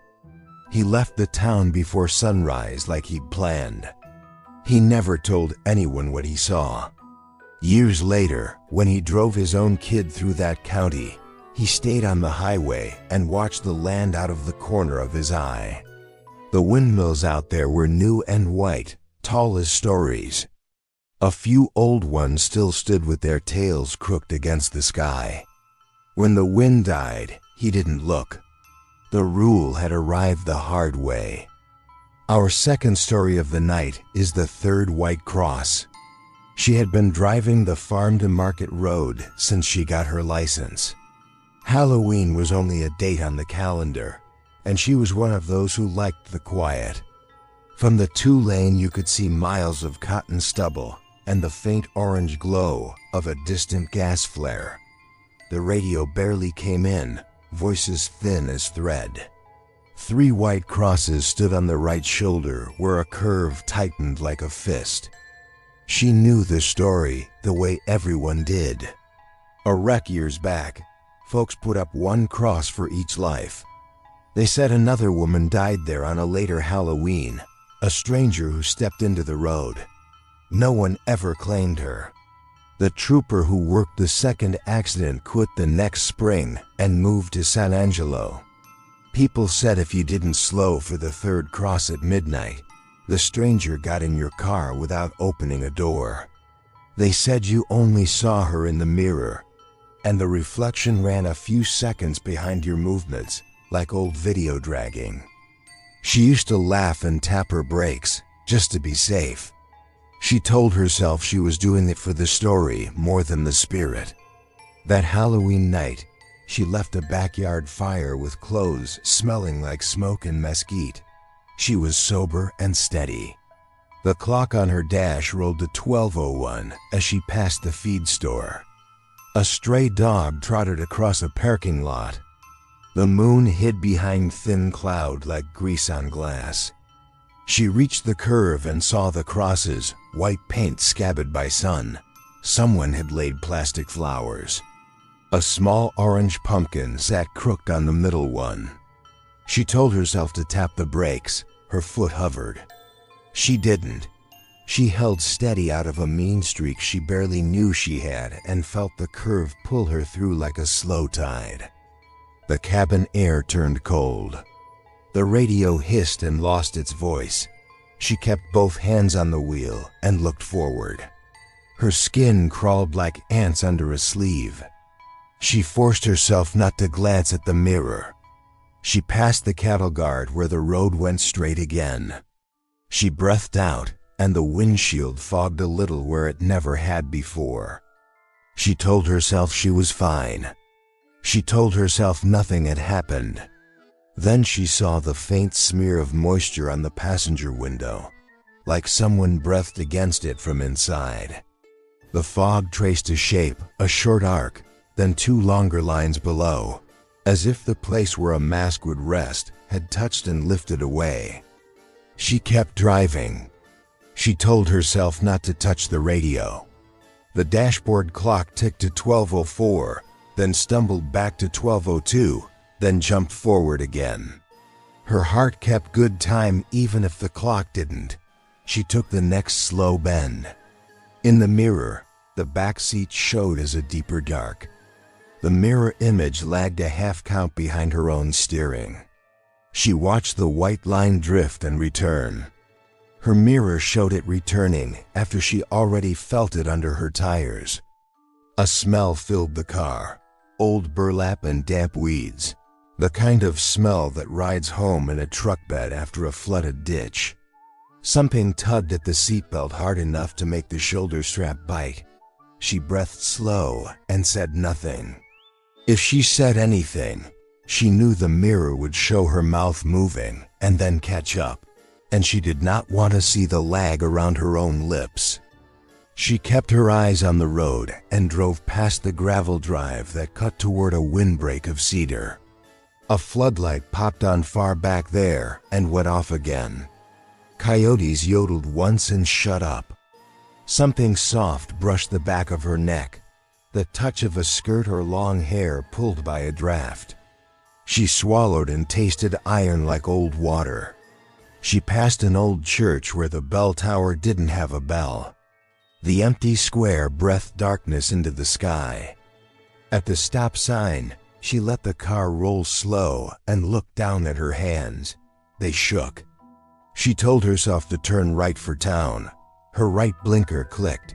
He left the town before sunrise like he'd planned. He never told anyone what he saw. Years later, when he drove his own kid through that county, he stayed on the highway and watched the land out of the corner of his eye. The windmills out there were new and white, tall as stories. A few old ones still stood with their tails crooked against the sky. When the wind died, he didn't look. The rule had arrived the hard way. Our second story of the night is the third white cross. She had been driving the farm-to-market road since she got her license. Halloween was only a date on the calendar, and she was one of those who liked the quiet. From the 2-lane you could see miles of cotton stubble and the faint orange glow of a distant gas flare. The radio barely came in, voices thin as thread. 3 white crosses stood on the right shoulder where a curve tightened like a fist. She knew the story the way everyone did. A wreck years back, folks put up 1 cross for each life. They said another woman died there on a later Halloween, a stranger who stepped into the road. No one ever claimed her. The trooper who worked the second accident quit the next spring and moved to San Angelo. People said if you didn't slow for the 3rd cross at midnight, the stranger got in your car without opening a door. They said you only saw her in the mirror, and the reflection ran a few seconds behind your movements, like old video dragging. She used to laugh and tap her brakes, just to be safe. She told herself she was doing it for the story more than the spirit. That Halloween night, she left a backyard fire with clothes smelling like smoke and mesquite. She was sober and steady. The clock on her dash rolled to 12:01 as she passed the feed store. A stray dog trotted across a parking lot. The moon hid behind thin cloud like grease on glass. She reached the curve and saw the crosses, white paint scabbed by sun. Someone had laid plastic flowers. A small orange pumpkin sat crooked on the middle one. She told herself to tap the brakes. Her foot hovered. She didn't. She held steady out of a mean streak she barely knew she had and felt the curve pull her through like a slow tide. The cabin air turned cold. The radio hissed and lost its voice. She kept both hands on the wheel and looked forward. Her skin crawled like ants under a sleeve. She forced herself not to glance at the mirror. She passed the cattle guard where the road went straight again. She breathed out, and the windshield fogged a little where it never had before. She told herself she was fine. She told herself nothing had happened. Then she saw the faint smear of moisture on the passenger window, like someone breathed against it from inside. The fog traced a shape, a short arc, then two longer lines below, as if the place where a mask would rest had touched and lifted away. She kept driving. She told herself not to touch the radio. The dashboard clock ticked to 12:04, then stumbled back to 12:02, then jumped forward again. Her heart kept good time even if the clock didn't. She took the next slow bend. In the mirror, the back seat showed as a deeper dark. The mirror image lagged a half count behind her own steering. She watched the white line drift and return. Her mirror showed it returning after she already felt it under her tires. A smell filled the car, old burlap and damp weeds, the kind of smell that rides home in a truck bed after a flooded ditch. Something tugged at the seatbelt hard enough to make the shoulder strap bite. She breathed slow and said nothing. If she said anything, she knew the mirror would show her mouth moving and then catch up, and she did not want to see the lag around her own lips. She kept her eyes on the road and drove past the gravel drive that cut toward a windbreak of cedar. A floodlight popped on far back there and went off again. Coyotes yodeled once and shut up. Something soft brushed the back of her neck, the touch of a skirt or long hair pulled by a draft. She swallowed and tasted iron like old water. She passed an old church where the bell tower didn't have a bell. The empty square breathed darkness into the sky. At the stop sign, she let the car roll slow and looked down at her hands. They shook. She told herself to turn right for town. Her right blinker clicked.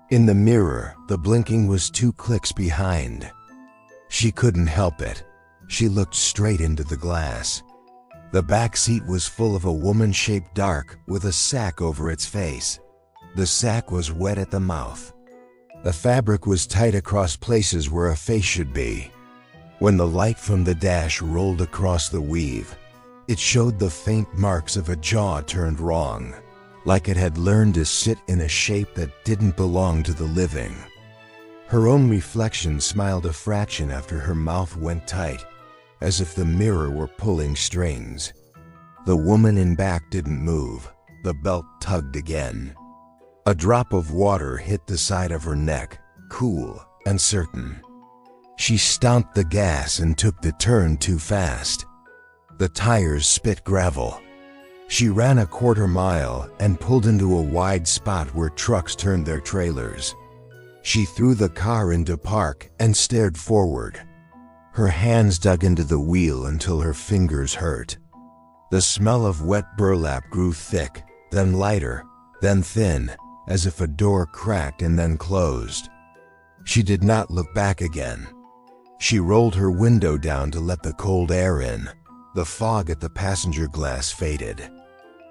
In the mirror, the blinking was 2 clicks behind. She couldn't help it. She looked straight into the glass. The back seat was full of a woman-shaped dark with a sack over its face. The sack was wet at the mouth. The fabric was tight across places where a face should be. When the light from the dash rolled across the weave, it showed the faint marks of a jaw turned wrong, like it had learned to sit in a shape that didn't belong to the living. Her own reflection smiled a fraction after her mouth went tight, as if the mirror were pulling strings. The woman in back didn't move. The belt tugged again. A drop of water hit the side of her neck, cool and certain. She stomped the gas and took the turn too fast. The tires spit gravel. She ran a quarter mile and pulled into a wide spot where trucks turned their trailers. She threw the car into park and stared forward. Her hands dug into the wheel until her fingers hurt. The smell of wet burlap grew thick, then lighter, then thin, as if a door cracked and then closed. She did not look back again. She rolled her window down to let the cold air in. The fog at the passenger glass faded.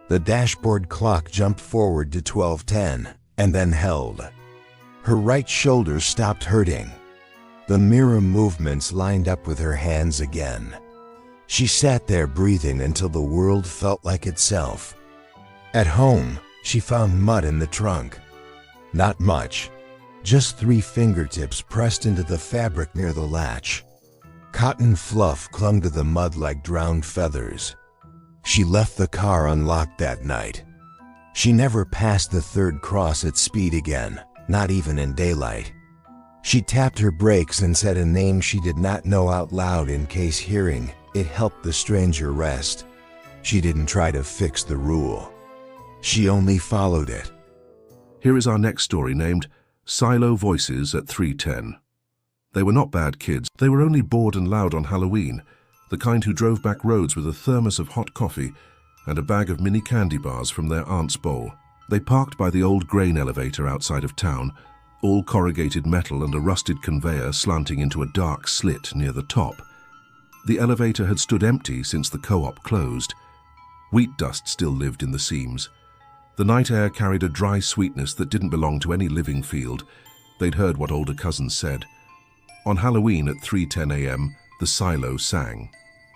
The dashboard clock jumped forward to 12:10 and then held. Her right shoulder stopped hurting. The mirror movements lined up with her hands again. She sat there breathing until the world felt like itself. At home, she found mud in the trunk. Not much. Just 3 fingertips pressed into the fabric near the latch. Cotton fluff clung to the mud like drowned feathers. She left the car unlocked that night. She never passed the 3rd cross at speed again, not even in daylight. She tapped her brakes and said a name she did not know out loud in case hearing it helped the stranger rest. She didn't try to fix the rule. She only followed it, Here is our next story named Silo Voices at 3:10. They were not bad kids. They were only bored and loud on Halloween, the kind who drove back roads with a thermos of hot coffee and a bag of mini candy bars from their aunt's bowl. They parked by the old grain elevator outside of town, all corrugated metal and a rusted conveyor slanting into a dark slit near the top. The elevator had stood empty since the co-op closed. Wheat dust still lived in the seams. The night air carried a dry sweetness that didn't belong to any living field. They'd heard what older cousins said. On Halloween at 3:10 a.m., the silo sang.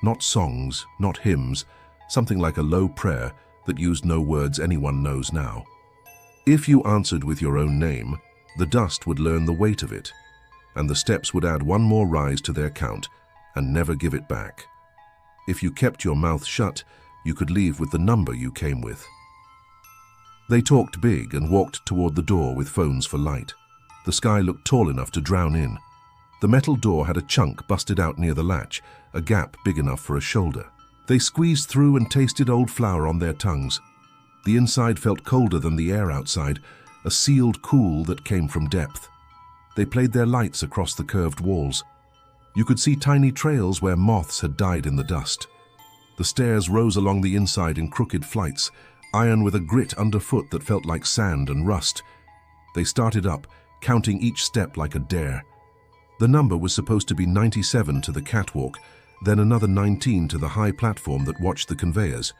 Not songs, not hymns, something like a low prayer that used no words anyone knows now. If you answered with your own name, the dust would learn the weight of it, and the steps would add one more rise to their count and never give it back. If you kept your mouth shut, you could leave with the number you came with. They talked big and walked toward the door with phones for light. The sky looked tall enough to drown in. The metal door had a chunk busted out near the latch, a gap big enough for a shoulder. They squeezed through and tasted old flour on their tongues. The inside felt colder than the air outside, a sealed cool that came from depth. They played their lights across the curved walls. You could see tiny trails where moths had died in the dust. The stairs rose along the inside in crooked flights, iron with a grit underfoot that felt like sand and rust. They started up, counting each step like a dare. The number was supposed to be 97 to the catwalk, then another 19 to the high platform that watched the conveyors.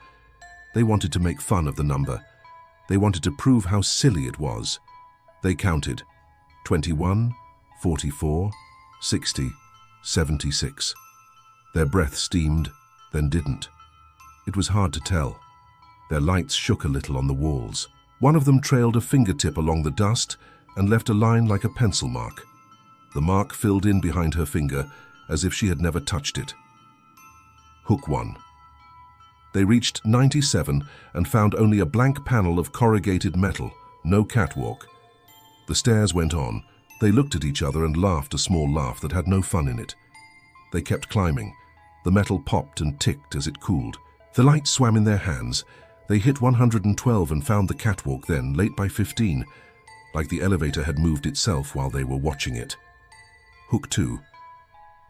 They wanted to make fun of the number. They wanted to prove how silly it was. They counted 21, 44, 60, 76. Their breath steamed, then didn't. It was hard to tell. Their lights shook a little on the walls. One of them trailed a fingertip along the dust and left a line like a pencil mark. The mark filled in behind her finger as if she had never touched it. Hook 1. They reached 97 and found only a blank panel of corrugated metal, no catwalk. The stairs went on. They looked at each other and laughed a small laugh that had no fun in it. They kept climbing. The metal popped and ticked as it cooled. The light swam in their hands. They hit 112 and found the catwalk then, late by 15, like the elevator had moved itself while they were watching it. Hook 2.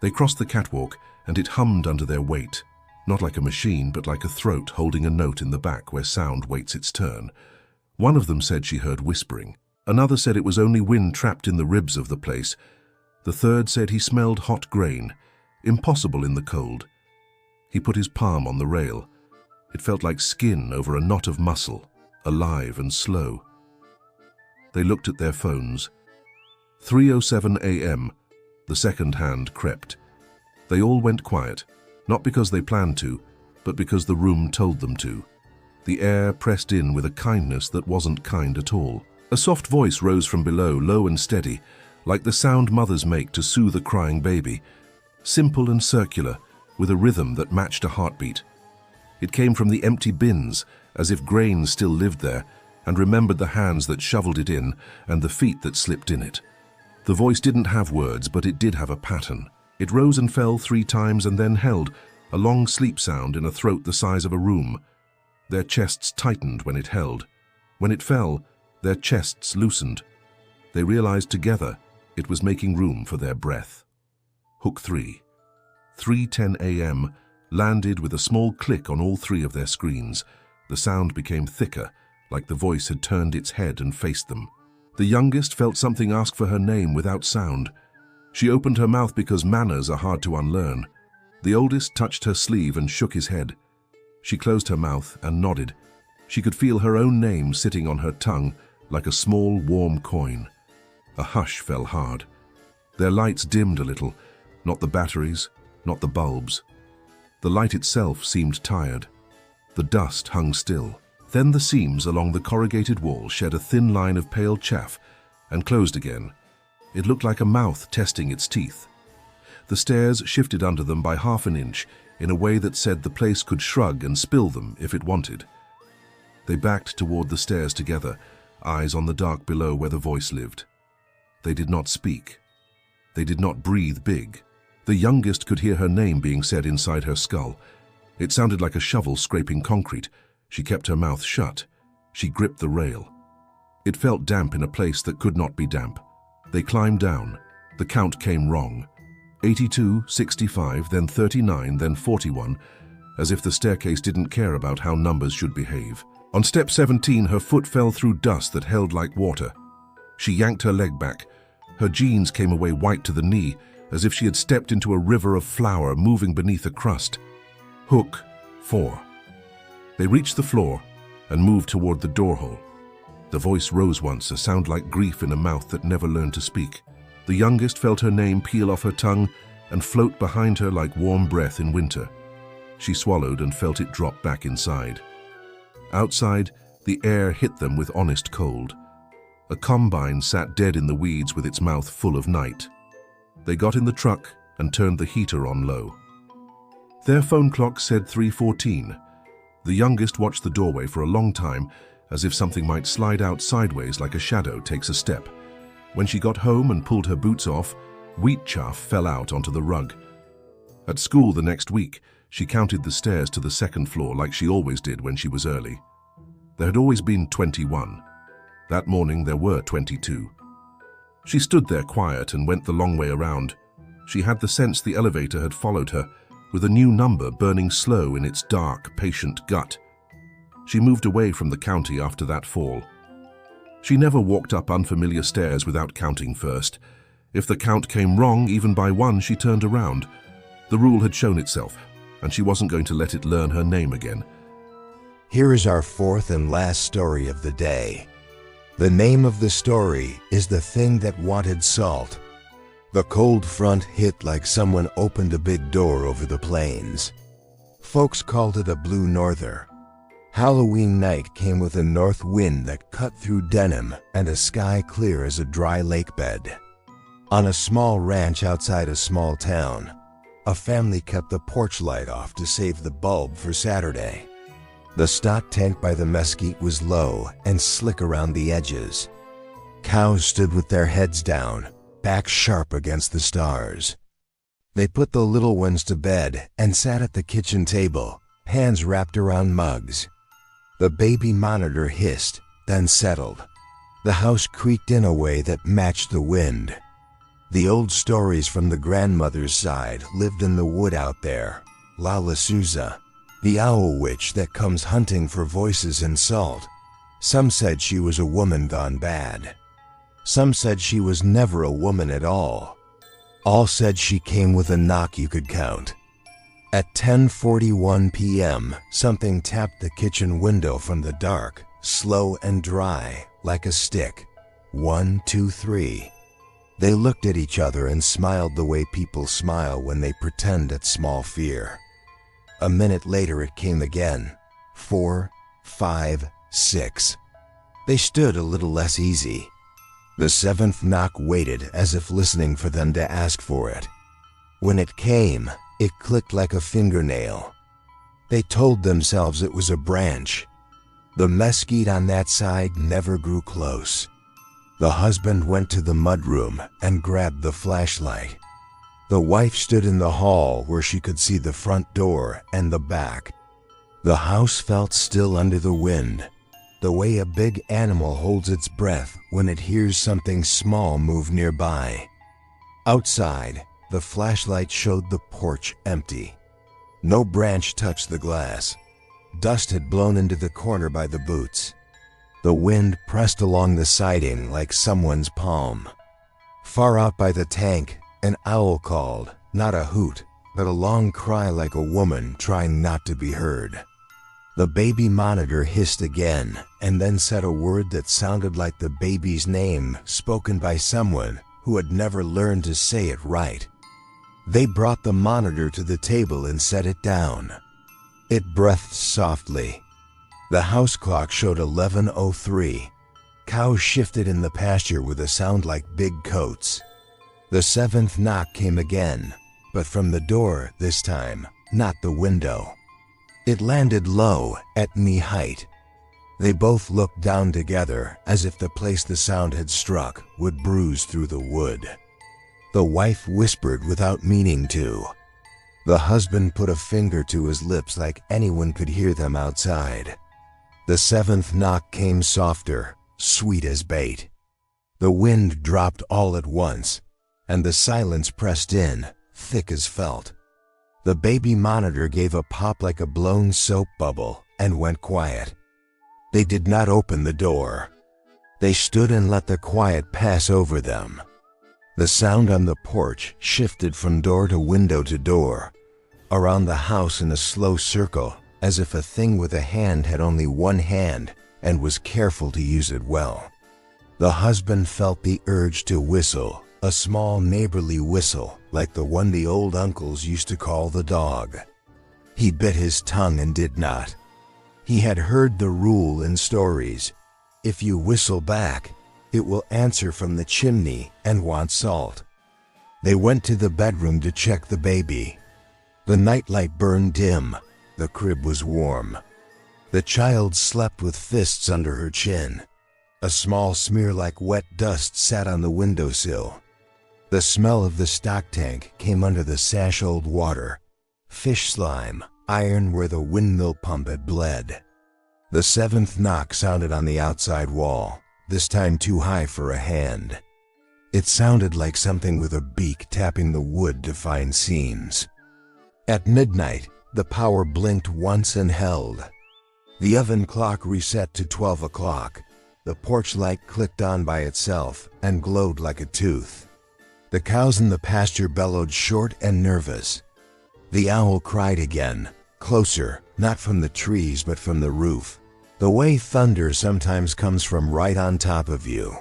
They crossed the catwalk and it hummed under their weight, not like a machine but like a throat holding a note in the back where sound waits its turn. One of them said she heard whispering. Another said it was only wind trapped in the ribs of the place. The third said he smelled hot grain, impossible in the cold. He put his palm on the rail. It felt like skin over a knot of muscle, alive and slow. They looked at their phones. 3:07 a.m. The second hand crept. They all went quiet, not because they planned to, but because the room told them to. The air pressed in with a kindness that wasn't kind at all. A soft voice rose from below, low and steady, like the sound mothers make to soothe a crying baby. Simple and circular, with a rhythm that matched a heartbeat. It came from the empty bins, as if grain still lived there, and remembered the hands that shoveled it in and the feet that slipped in it. The voice didn't have words, but it did have a pattern. It rose and fell 3 times and then held, a long sleep sound in a throat the size of a room. Their chests tightened when it held. When it fell, their chests loosened. They realized together it was making room for their breath. Hook 3. 3:10 a.m. landed with a small click on all 3 of their screens. The sound became thicker, like the voice had turned its head and faced them. The youngest felt something ask for her name without sound. She opened her mouth because manners are hard to unlearn. The oldest touched her sleeve and shook his head. She closed her mouth and nodded. She could feel her own name sitting on her tongue like a small, warm coin. A hush fell hard. Their lights dimmed a little, not the batteries, not the bulbs. The light itself seemed tired. The dust hung still. Then the seams along the corrugated wall shed a thin line of pale chaff and closed again. It looked like a mouth testing its teeth. The stairs shifted under them by half an inch in a way that said the place could shrug and spill them if it wanted. They backed toward the stairs together, eyes on the dark below where the voice lived. They did not speak. They did not breathe big. The youngest could hear her name being said inside her skull. It sounded like a shovel scraping concrete. She kept her mouth shut. She gripped the rail. It felt damp in a place that could not be damp. They climbed down. The count came wrong. 82, 65, then 39, then 41, as if the staircase didn't care about how numbers should behave. On step 17, her foot fell through dust that held like water. She yanked her leg back. Her jeans came away white to the knee, as if she had stepped into a river of flour moving beneath a crust. Hook 4. They reached the floor and moved toward the door hole. The voice rose once, a sound like grief in a mouth that never learned to speak. The youngest felt her name peel off her tongue and float behind her like warm breath in winter. She swallowed and felt it drop back inside. Outside, the air hit them with honest cold. A combine sat dead in the weeds with its mouth full of night. They got in the truck and turned the heater on low. Their phone clock said 3:14. The youngest watched the doorway for a long time, as if something might slide out sideways like a shadow takes a step. When she got home and pulled her boots off, wheat chaff fell out onto the rug. At school the next week, she counted the stairs to the second floor like she always did when she was early. There had always been 21. That morning there were 22. She stood there quiet and went the long way around. She had the sense the elevator had followed her, with a new number burning slow in its dark, patient gut. She moved away from the county after that fall. She never walked up unfamiliar stairs without counting first. If the count came wrong, even by one, she turned around. The rule had shown itself, and she wasn't going to let it learn her name again. Here is our fourth and last story of the day. The name of the story is The Thing That Wanted Salt. The cold front hit like someone opened a big door over the plains. Folks called it a blue norther. Halloween night came with a north wind that cut through Denham and a sky clear as a dry lake bed. On a small ranch outside a small town, a family kept the porch light off to save the bulb for Saturday. The stock tank by the mesquite was low and slick around the edges. Cows stood with their heads down, backs sharp against the stars. They put the little ones to bed and sat at the kitchen table, hands wrapped around mugs. The baby monitor hissed, then settled. The house creaked in a way that matched the wind. The old stories from the grandmother's side lived in the wood out there. Lala Souza, the owl witch that comes hunting for voices and salt. Some said she was a woman gone bad. Some said she was never a woman at all. All said she came with a knock you could count. At 10:41 p.m., something tapped the kitchen window from the dark, slow and dry, like a stick. 1, 2, 3. They looked at each other and smiled the way people smile when they pretend at small fear. A minute later it came again. 4, 5, 6. They stood a little less easy. The seventh knock waited as if listening for them to ask for it. When it came, it clicked like a fingernail. They told themselves it was a branch. The mesquite on that side never grew close. The husband went to the mudroom and grabbed the flashlight. The wife stood in the hall where she could see the front door and the back. The house felt still under the wind, the way a big animal holds its breath when it hears something small move nearby. Outside, the flashlight showed the porch empty. No branch touched the glass. Dust had blown into the corner by the boots. The wind pressed along the siding like someone's palm. Far out by the tank, an owl called, not a hoot, but a long cry like a woman trying not to be heard. The baby monitor hissed again and then said a word that sounded like the baby's name spoken by someone who had never learned to say it right. They brought the monitor to the table and set it down. It breathed softly. The house clock showed 11:03. Cows shifted in the pasture with a sound like big coats. The seventh knock came again, but from the door this time, not the window. It landed low, at knee height. They both looked down together as if the place the sound had struck would bruise through the wood. The wife whispered without meaning to. The husband put a finger to his lips like anyone could hear them outside. The seventh knock came softer, sweet as bait. The wind dropped all at once, and the silence pressed in, thick as felt. The baby monitor gave a pop like a blown soap bubble and went quiet. They did not open the door. They stood and let the quiet pass over them. The sound on the porch shifted from door to door, around the house in a slow circle, as if a thing with a hand had only one hand and was careful to use it well. The husband felt the urge to whistle, a small neighborly whistle like the one the old uncles used to call the dog. He bit his tongue and did not. He had heard the rule in stories: if you whistle back, it will answer from the chimney and want salt. They went to the bedroom to check the baby. The nightlight burned dim. The crib was warm. The child slept with fists under her chin. A small smear like wet dust sat on the windowsill. The smell of the stock tank came under the sash-old water. Fish slime, iron where the windmill pump had bled. The seventh knock sounded on the outside wall, this time too high for a hand. It sounded like something with a beak tapping the wood to find seams. At midnight, the power blinked once and held. The oven clock reset to 12 o'clock. The porch light clicked on by itself and glowed like a tooth. The cows in the pasture bellowed short and nervous. The owl cried again, closer, not from the trees but from the roof, the way thunder sometimes comes from right on top of you.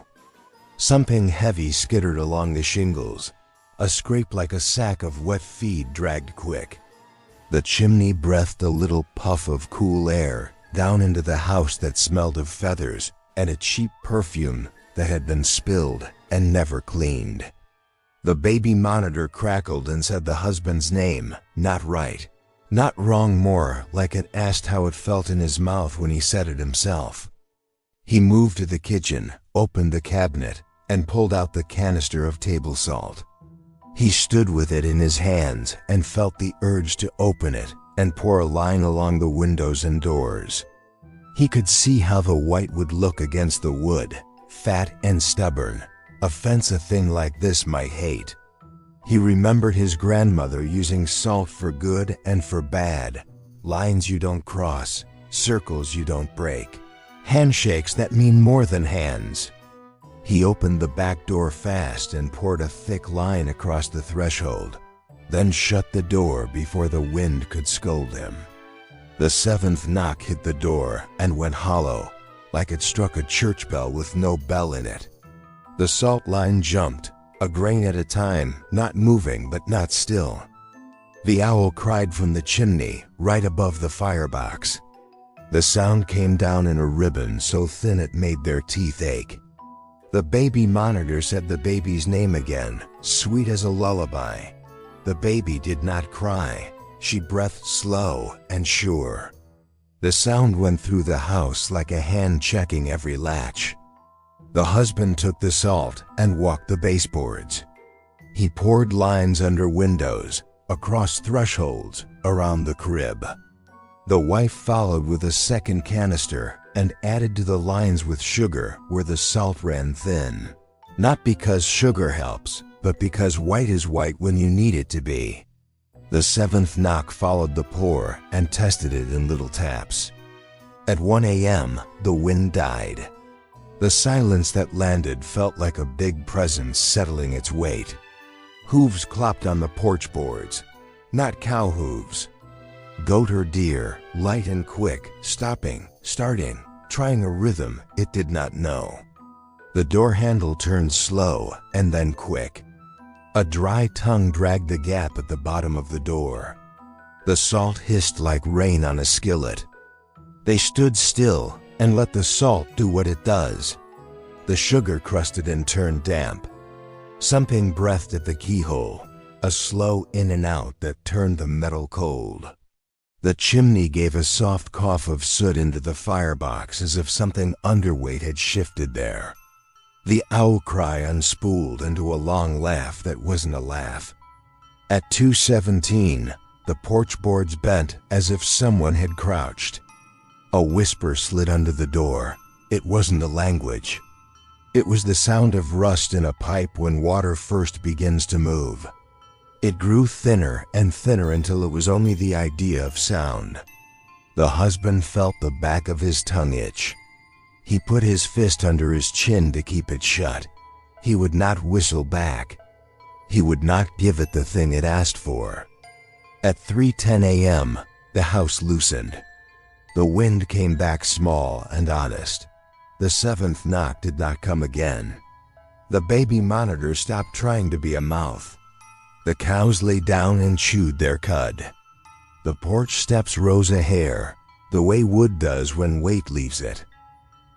Something heavy skittered along the shingles. A scrape like a sack of wet feed dragged quick. The chimney breathed a little puff of cool air down into the house that smelled of feathers and a cheap perfume that had been spilled and never cleaned. The baby monitor crackled and said the husband's name, not right, not wrong, more like it asked how it felt in his mouth when he said it himself. He moved to the kitchen, opened the cabinet, and pulled out the canister of table salt. He stood with it in his hands and felt the urge to open it and pour a line along the windows and doors. He could see how the white would look against the wood, fat and stubborn, a fence a thing like this might hate. He remembered his grandmother using salt for good and for bad, lines you don't cross, circles you don't break, handshakes that mean more than hands. He opened the back door fast and poured a thick line across the threshold, then shut the door before the wind could scold him. The seventh knock hit the door and went hollow, like it struck a church bell with no bell in it. The salt line jumped, a grain at a time, not moving but not still. The owl cried from the chimney, right above the firebox. The sound came down in a ribbon so thin it made their teeth ache. The baby monitor said the baby's name again, sweet as a lullaby. The baby did not cry. She breathed slow and sure. The sound went through the house like a hand checking every latch. The husband took the salt and walked the baseboards. He poured lines under windows, across thresholds, around the crib. The wife followed with a second canister and added to the lines with sugar where the salt ran thin. Not because sugar helps, but because white is white when you need it to be. The seventh knock followed the pour and tested it in little taps. At 1 a.m., the wind died. The silence that landed felt like a big presence settling its weight. Hooves clopped on the porch boards, not cow hooves. Goat or deer, light and quick, stopping, starting, trying a rhythm it did not know. The door handle turned slow and then quick. A dry tongue dragged the gap at the bottom of the door. The salt hissed like rain on a skillet. They stood still and let the salt do what it does. The sugar crusted and turned damp. Something breathed at the keyhole, a slow in and out that turned the metal cold. The chimney gave a soft cough of soot into the firebox as if something underweight had shifted there. The owl cry unspooled into a long laugh that wasn't a laugh. At 2:17, the porch boards bent as if someone had crouched. A whisper slid under the door. It wasn't a language. It was the sound of rust in a pipe when water first begins to move. It grew thinner and thinner until it was only the idea of sound. The husband felt the back of his tongue itch. He put his fist under his chin to keep it shut. He would not whistle back. He would not give it the thing it asked for. At 3:10 a.m., the house loosened. The wind came back small and honest. The seventh knock did not come again. The baby monitor stopped trying to be a mouth. The cows lay down and chewed their cud. The porch steps rose a hair, the way wood does when weight leaves it.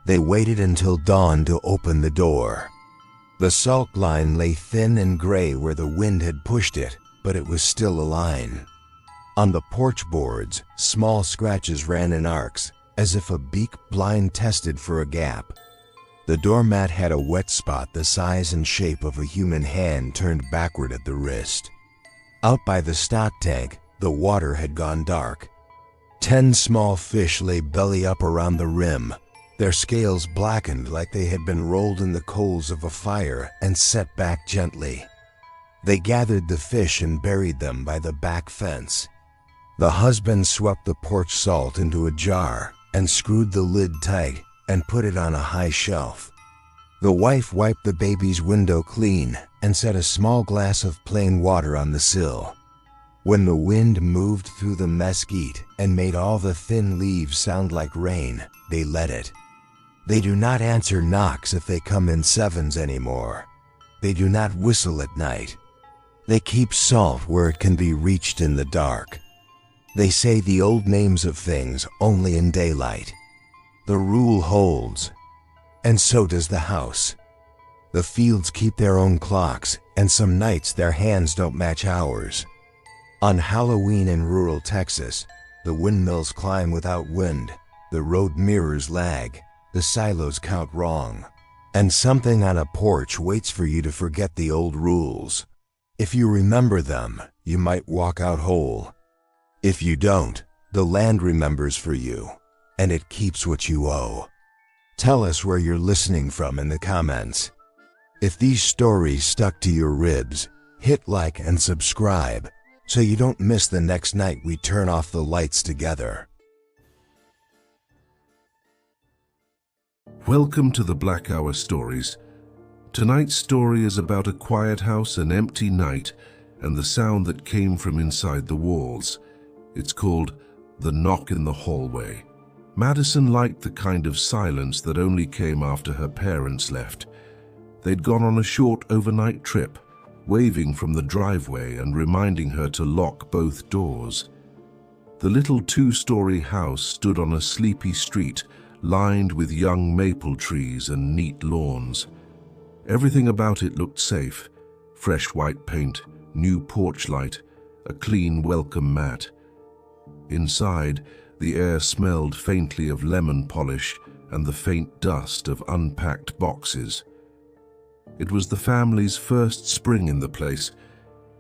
They waited until dawn to open the door. The salt line lay thin and gray where the wind had pushed it, but it was still a line. On the porch boards, small scratches ran in arcs, as if a beak blind tested for a gap. The doormat had a wet spot the size and shape of a human hand turned backward at the wrist. Out by the stock tank, the water had gone dark. 10 small fish lay belly up around the rim, their scales blackened like they had been rolled in the coals of a fire and set back gently. They gathered the fish and buried them by the back fence. The husband swept the porch salt into a jar and screwed the lid tight and put it on a high shelf. The wife wiped the baby's window clean and set a small glass of plain water on the sill. When the wind moved through the mesquite and made all the thin leaves sound like rain, they let it. They do not answer knocks if they come in sevens anymore. They do not whistle at night. They keep salt where it can be reached in the dark. They say the old names of things only in daylight. The rule holds, and so does the house. The fields keep their own clocks, and some nights their hands don't match ours. On Halloween in rural Texas, the windmills climb without wind, the road mirrors lag, the silos count wrong, and something on a porch waits for you to forget the old rules. If you remember them, you might walk out whole. If you don't, the land remembers for you, and it keeps what you owe. Tell us where you're listening from in the comments. If these stories stuck to your ribs, hit like and subscribe so you don't miss the next night we turn off the lights together. Welcome to the Black Hour Stories. Tonight's story is about a quiet house, an empty night, and the sound that came from inside the walls. It's called The Knock in the Hallway. Madison liked the kind of silence that only came after her parents left. They'd gone on a short overnight trip, waving from the driveway and reminding her to lock both doors. The little 2-story house stood on a sleepy street lined with young maple trees and neat lawns. Everything about it looked safe: fresh white paint, new porch light, a clean welcome mat. Inside, the air smelled faintly of lemon polish and the faint dust of unpacked boxes. It was the family's first spring in the place,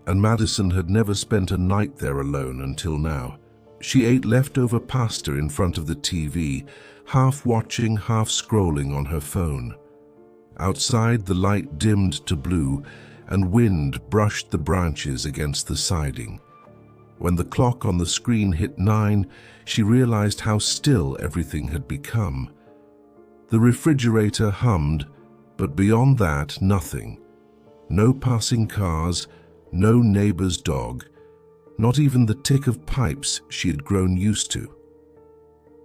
and Madison had never spent a night there alone until now. She ate leftover pasta in front of the TV, half watching, half scrolling on her phone. Outside, the light dimmed to blue, and wind brushed the branches against the siding. When the clock on the screen hit 9, she realized how still everything had become. The refrigerator hummed, but beyond that, nothing. No passing cars, no neighbor's dog, not even the tick of pipes she had grown used to.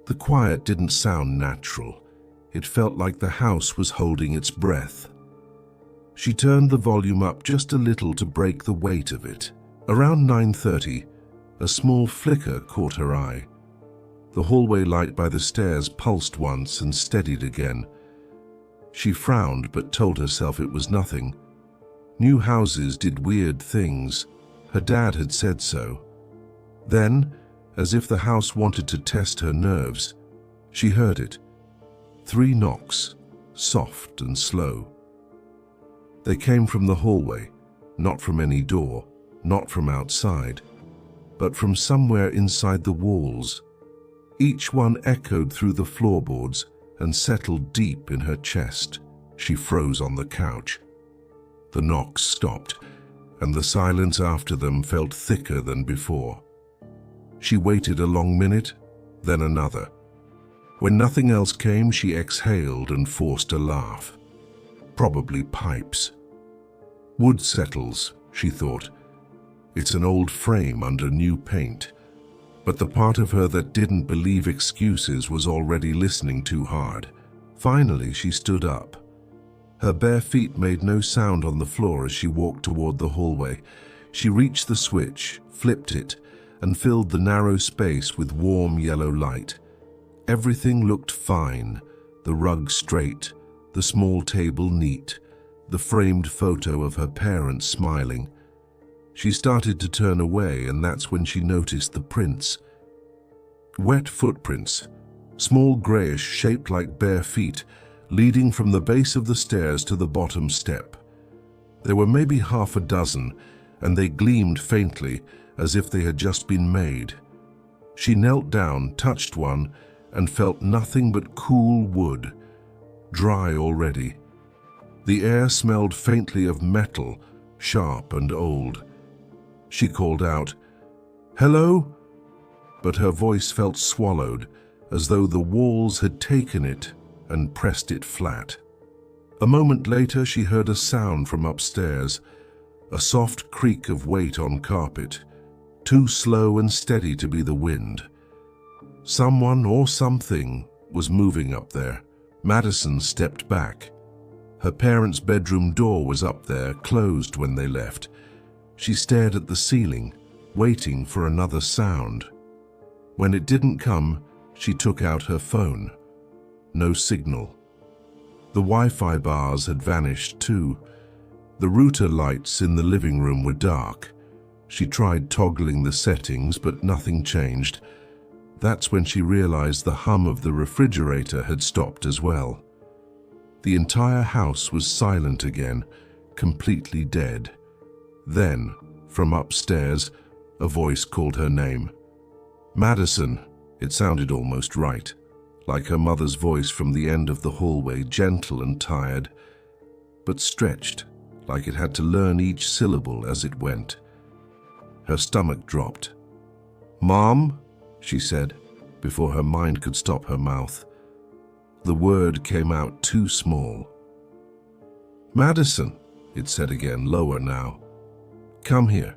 The quiet didn't sound natural. It felt like the house was holding its breath. She turned the volume up just a little to break the weight of it. Around 9:30, a small flicker caught her eye. The hallway light by the stairs pulsed once and steadied again. She frowned but told herself it was nothing. New houses did weird things. Her dad had said so. Then, as if the house wanted to test her nerves, she heard it. 3 knocks, soft and slow. They came from the hallway, not from any door, not from outside, but from somewhere inside the walls. Each one echoed through the floorboards and settled deep in her chest. She froze on the couch. The knocks stopped, and the silence after them felt thicker than before. She waited a long minute, then another. When nothing else came, she exhaled and forced a laugh. Probably pipes. Wood settles, she thought. It's an old frame under new paint. But the part of her that didn't believe excuses was already listening too hard. Finally, she stood up. Her bare feet made no sound on the floor as she walked toward the hallway. She reached the switch, flipped it, and filled the narrow space with warm yellow light. Everything looked fine, the rug straight, the small table neat, the framed photo of her parents smiling. She started to turn away, and that's when she noticed the prints. Wet footprints, small grayish shaped like bare feet, leading from the base of the stairs to the bottom step. There were maybe half a dozen, and they gleamed faintly as if they had just been made. She knelt down, touched one, and felt nothing but cool wood, dry already. The air smelled faintly of metal, sharp and old. She called out, "Hello?" But her voice felt swallowed, as though the walls had taken it and pressed it flat. A moment later, she heard a sound from upstairs, a soft creak of weight on carpet, too slow and steady to be the wind. Someone or something was moving up there. Madison stepped back. Her parents' bedroom door was up there, closed when they left. She stared at the ceiling, waiting for another sound. When it didn't come, she took out her phone. No signal. The Wi-Fi bars had vanished too. The router lights in the living room were dark. She tried toggling the settings, but nothing changed. That's when she realized the hum of the refrigerator had stopped as well. The entire house was silent again, completely dead. Then, from upstairs, a voice called her name. Madison. It sounded almost right, like her mother's voice from the end of the hallway, gentle and tired, but stretched, like it had to learn each syllable as it went. Her stomach dropped. "Mom?" she said, before her mind could stop her mouth. The word came out too small. "Madison," it said again, lower now. "Come here."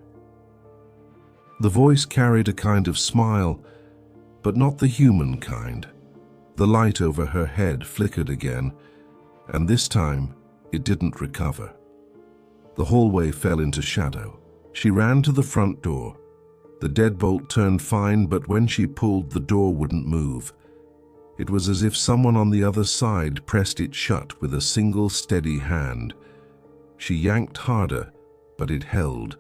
The voice carried a kind of smile, but not the human kind. The light over her head flickered again, and this time it didn't recover. The hallway fell into shadow. She ran to the front door. The deadbolt turned fine, but when she pulled, the door wouldn't move. It was as if someone on the other side pressed it shut with a single steady hand. She yanked harder, but it held.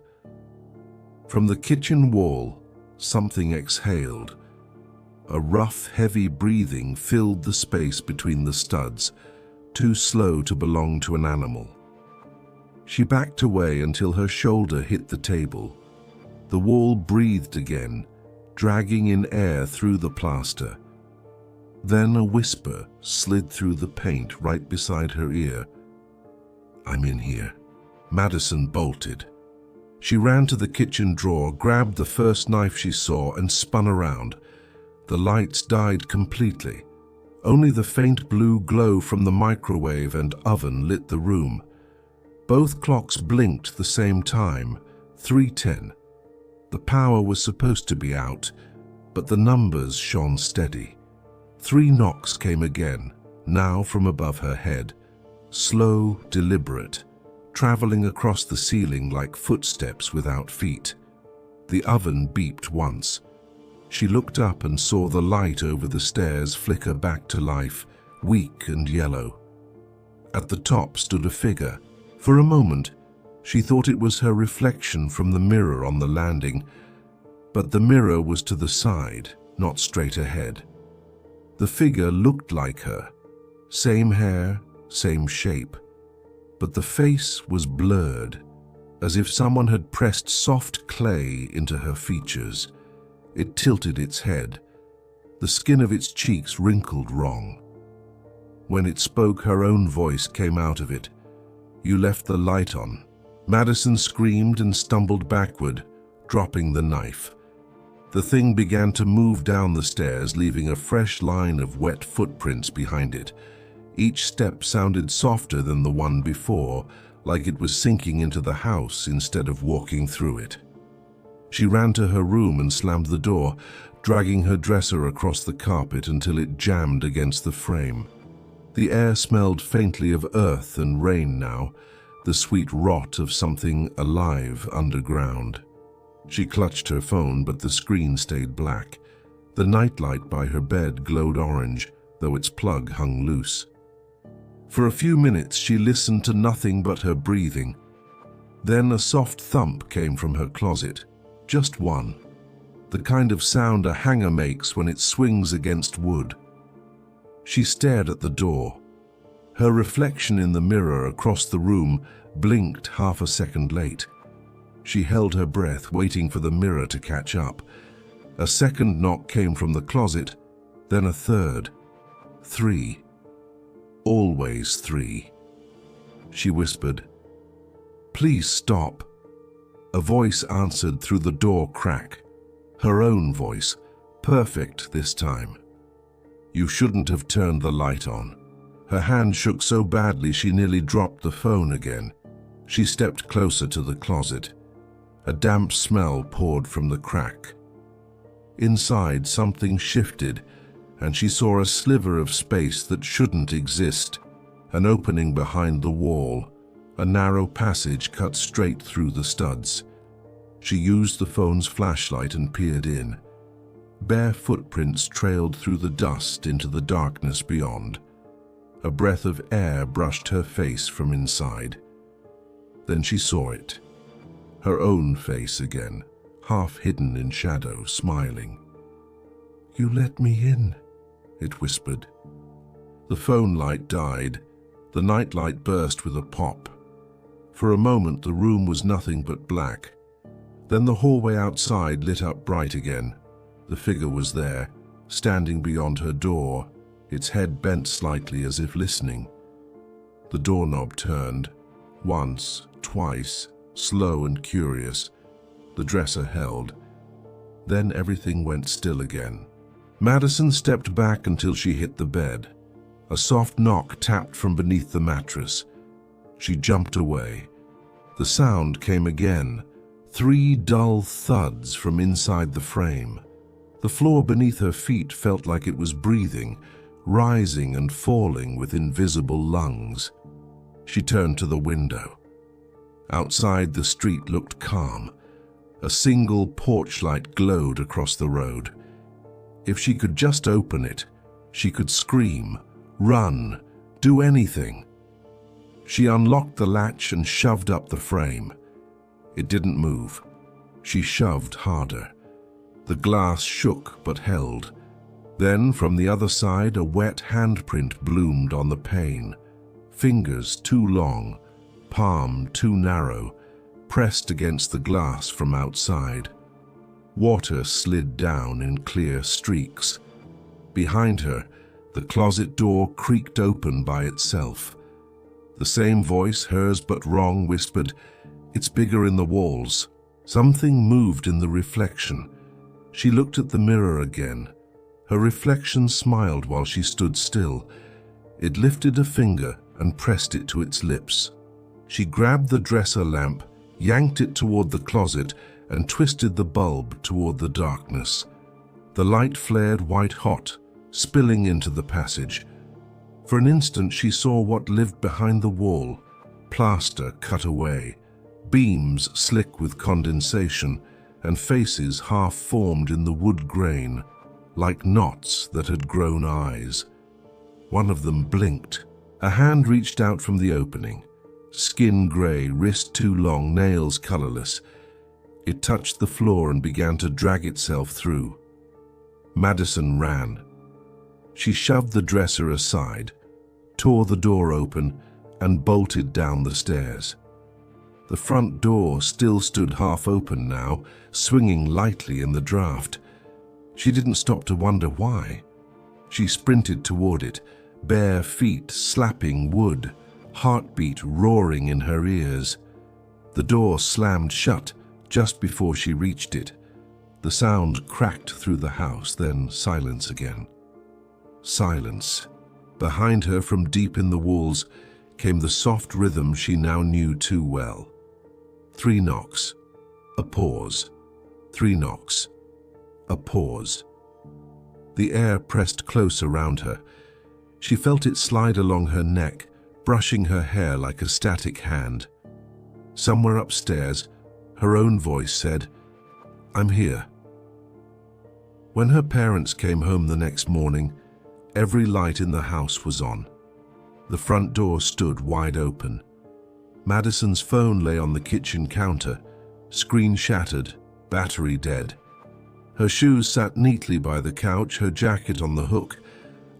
From the kitchen wall, something exhaled. A rough, heavy breathing filled the space between the studs, too slow to belong to an animal. She backed away until her shoulder hit the table. The wall breathed again, dragging in air through the plaster. Then a whisper slid through the paint right beside her ear. "I'm in here." Madison bolted. She ran to the kitchen drawer, grabbed the first knife she saw, and spun around. The lights died completely. Only the faint blue glow from the microwave and oven lit the room. Both clocks blinked the same time, 3:10. The power was supposed to be out, but the numbers shone steady. 3 knocks came again, now from above her head. Slow, deliberate, traveling across the ceiling like footsteps without feet. The oven beeped once. She looked up and saw the light over the stairs flicker back to life, weak and yellow. At the top stood a figure. For a moment, she thought it was her reflection from the mirror on the landing, but the mirror was to the side, not straight ahead. The figure looked like her. Same hair, same shape. But the face was blurred, as if someone had pressed soft clay into her features. It tilted its head. The skin of its cheeks wrinkled wrong. When it spoke, her own voice came out of it. "You left the light on." Madison screamed and stumbled backward, dropping the knife. The thing began to move down the stairs, leaving a fresh line of wet footprints behind it. Each step sounded softer than the one before, like it was sinking into the house instead of walking through it. She ran to her room and slammed the door, dragging her dresser across the carpet until it jammed against the frame. The air smelled faintly of earth and rain now, the sweet rot of something alive underground. She clutched her phone, but the screen stayed black. The nightlight by her bed glowed orange, though its plug hung loose. For a few minutes she listened to nothing but her breathing. Then a soft thump came from her closet. Just one. The kind of sound a hanger makes when it swings against wood. She stared at the door. Her reflection in the mirror across the room blinked half a second late. She held her breath, waiting for the mirror to catch up. A second knock came from the closet, then a third. 3. Always 3. She whispered, "Please stop." A voice answered through the door crack. Her own voice, perfect this time. "You shouldn't have turned the light on." Her hand shook so badly she nearly dropped the phone again. She stepped closer to the closet. A damp smell poured from the crack. Inside, something shifted, and she saw a sliver of space that shouldn't exist. An opening behind the wall, a narrow passage cut straight through the studs. She used the phone's flashlight and peered in. Bare footprints trailed through the dust into the darkness beyond. A breath of air brushed her face from inside. Then she saw it. Her own face again, half hidden in shadow, smiling. "You let me in," it whispered. The phone light died. The nightlight burst with a pop. For a moment the room was nothing but black. Then the hallway outside lit up bright again. The figure was there, standing beyond her door, its head bent slightly as if listening. The doorknob turned. Once, twice, slow and curious. The dresser held. Then everything went still again. Madison stepped back until she hit the bed. A soft knock tapped from beneath the mattress. She jumped away. The sound came again. 3 dull thuds from inside the frame. The floor beneath her feet felt like it was breathing, rising and falling with invisible lungs. She turned to the window. Outside, the street looked calm. A single porch light glowed across the road. If she could just open it, she could scream, run, do anything. She unlocked the latch and shoved up the frame. It didn't move. She shoved harder. The glass shook but held. Then, from the other side, a wet handprint bloomed on the pane. Fingers too long, palm too narrow, pressed against the glass from outside. Water slid down in clear streaks. Behind her, the closet door creaked open by itself. The same voice, hers but wrong, whispered, "It's bigger in the walls." Something moved in the reflection. She looked at the mirror again. Her reflection smiled while she stood still. It lifted a finger and pressed it to its lips. She grabbed the dresser lamp, yanked it toward the closet, and twisted the bulb toward the darkness. The light flared white-hot, spilling into the passage. For an instant she saw what lived behind the wall, plaster cut away, beams slick with condensation, and faces half-formed in the wood grain, like knots that had grown eyes. One of them blinked. A hand reached out from the opening. Skin gray, wrist too long, nails colorless. It touched the floor and began to drag itself through. Madison ran. She shoved the dresser aside, tore the door open, and bolted down the stairs. The front door still stood half open now, swinging lightly in the draft. She didn't stop to wonder why. She sprinted toward it, bare feet slapping wood, heartbeat roaring in her ears. The door slammed shut just before she reached it. The sound cracked through the house, then silence again. Silence. Behind her, from deep in the walls, came the soft rhythm she now knew too well. 3 knocks. A pause. 3 knocks. A pause. The air pressed close around her. She felt it slide along her neck, brushing her hair like a static hand. Somewhere upstairs, her own voice said, "I'm here." When her parents came home the next morning, every light in the house was on. The front door stood wide open. Madison's phone lay on the kitchen counter, screen shattered, battery dead. Her shoes sat neatly by the couch, her jacket on the hook,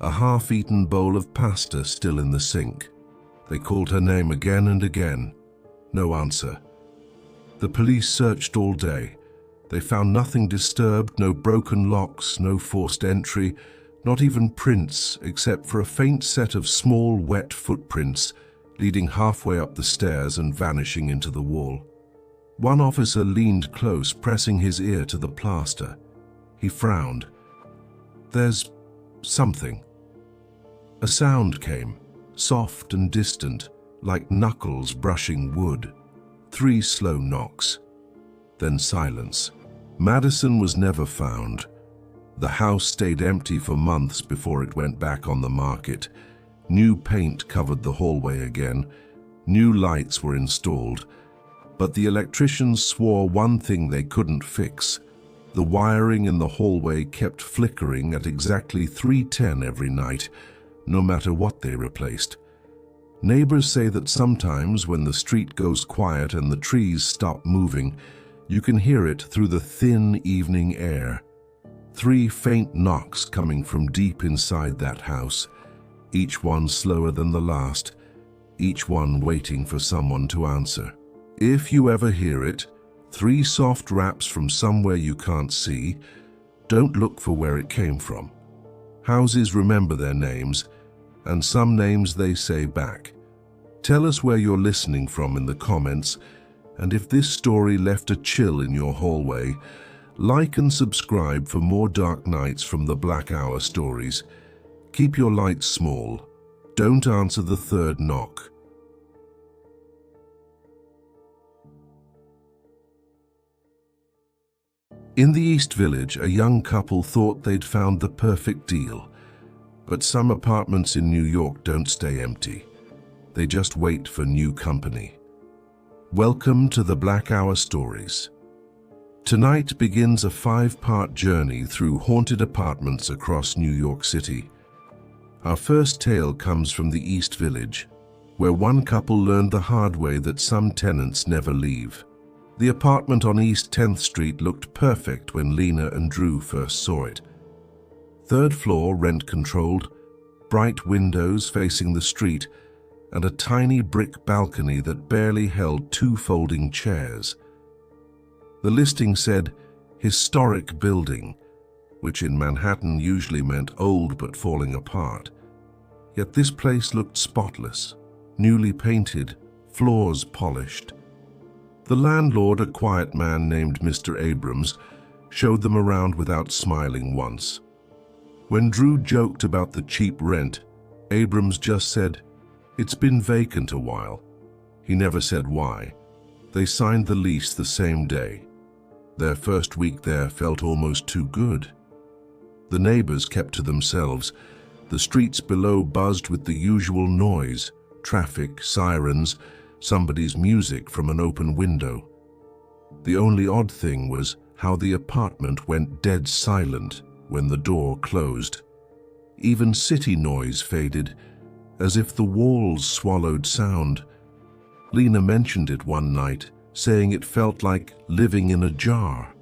a half-eaten bowl of pasta still in the sink. They called her name again and again. No answer. The police searched all day. They found nothing disturbed, no broken locks, no forced entry, not even prints, except for a faint set of small, wet footprints leading halfway up the stairs and vanishing into the wall. One officer leaned close, pressing his ear to the plaster. He frowned. "There's something." A sound came, soft and distant, like knuckles brushing wood. 3 slow knocks. Then silence. Madison was never found. The house stayed empty for months before it went back on the market. New paint covered the hallway again. New lights were installed. But the electricians swore one thing they couldn't fix. The wiring in the hallway kept flickering at exactly 3:10 every night, no matter what they replaced. Neighbors say that sometimes when the street goes quiet and the trees stop moving, you can hear it through the thin evening air. 3 faint knocks coming from deep inside that house, each one slower than the last, each one waiting for someone to answer. If you ever hear it, 3 soft raps from somewhere you can't see, don't look for where it came from. Houses remember their names, and some names they say back. Tell us where you're listening from in the comments, and if this story left a chill in your hallway, like and subscribe for more dark nights from the Black Hour stories. Keep your lights small. Don't answer the 3rd knock. In the East Village, a young couple thought they'd found the perfect deal. But some apartments in New York don't stay empty. They just wait for new company. Welcome to the Black Hour Stories. Tonight begins a 5-part journey through haunted apartments across New York City. Our first tale comes from the East Village, where one couple learned the hard way that some tenants never leave. The apartment on East 10th Street looked perfect when Lena and Drew first saw it. 3rd floor, rent-controlled, bright windows facing the street, and a tiny brick balcony that barely held 2 folding chairs. The listing said, "Historic building," which in Manhattan usually meant old but falling apart. Yet this place looked spotless, newly painted, floors polished. The landlord, a quiet man named Mr. Abrams, showed them around without smiling once. When Drew joked about the cheap rent, Abrams just said, "It's been vacant a while." He never said why. They signed the lease the same day. Their first week there felt almost too good. The neighbors kept to themselves. The streets below buzzed with the usual noise, traffic, sirens, somebody's music from an open window. The only odd thing was how the apartment went dead silent when the door closed. Even city noise faded, as if the walls swallowed sound. Lena mentioned it one night, saying it felt like living in a jar.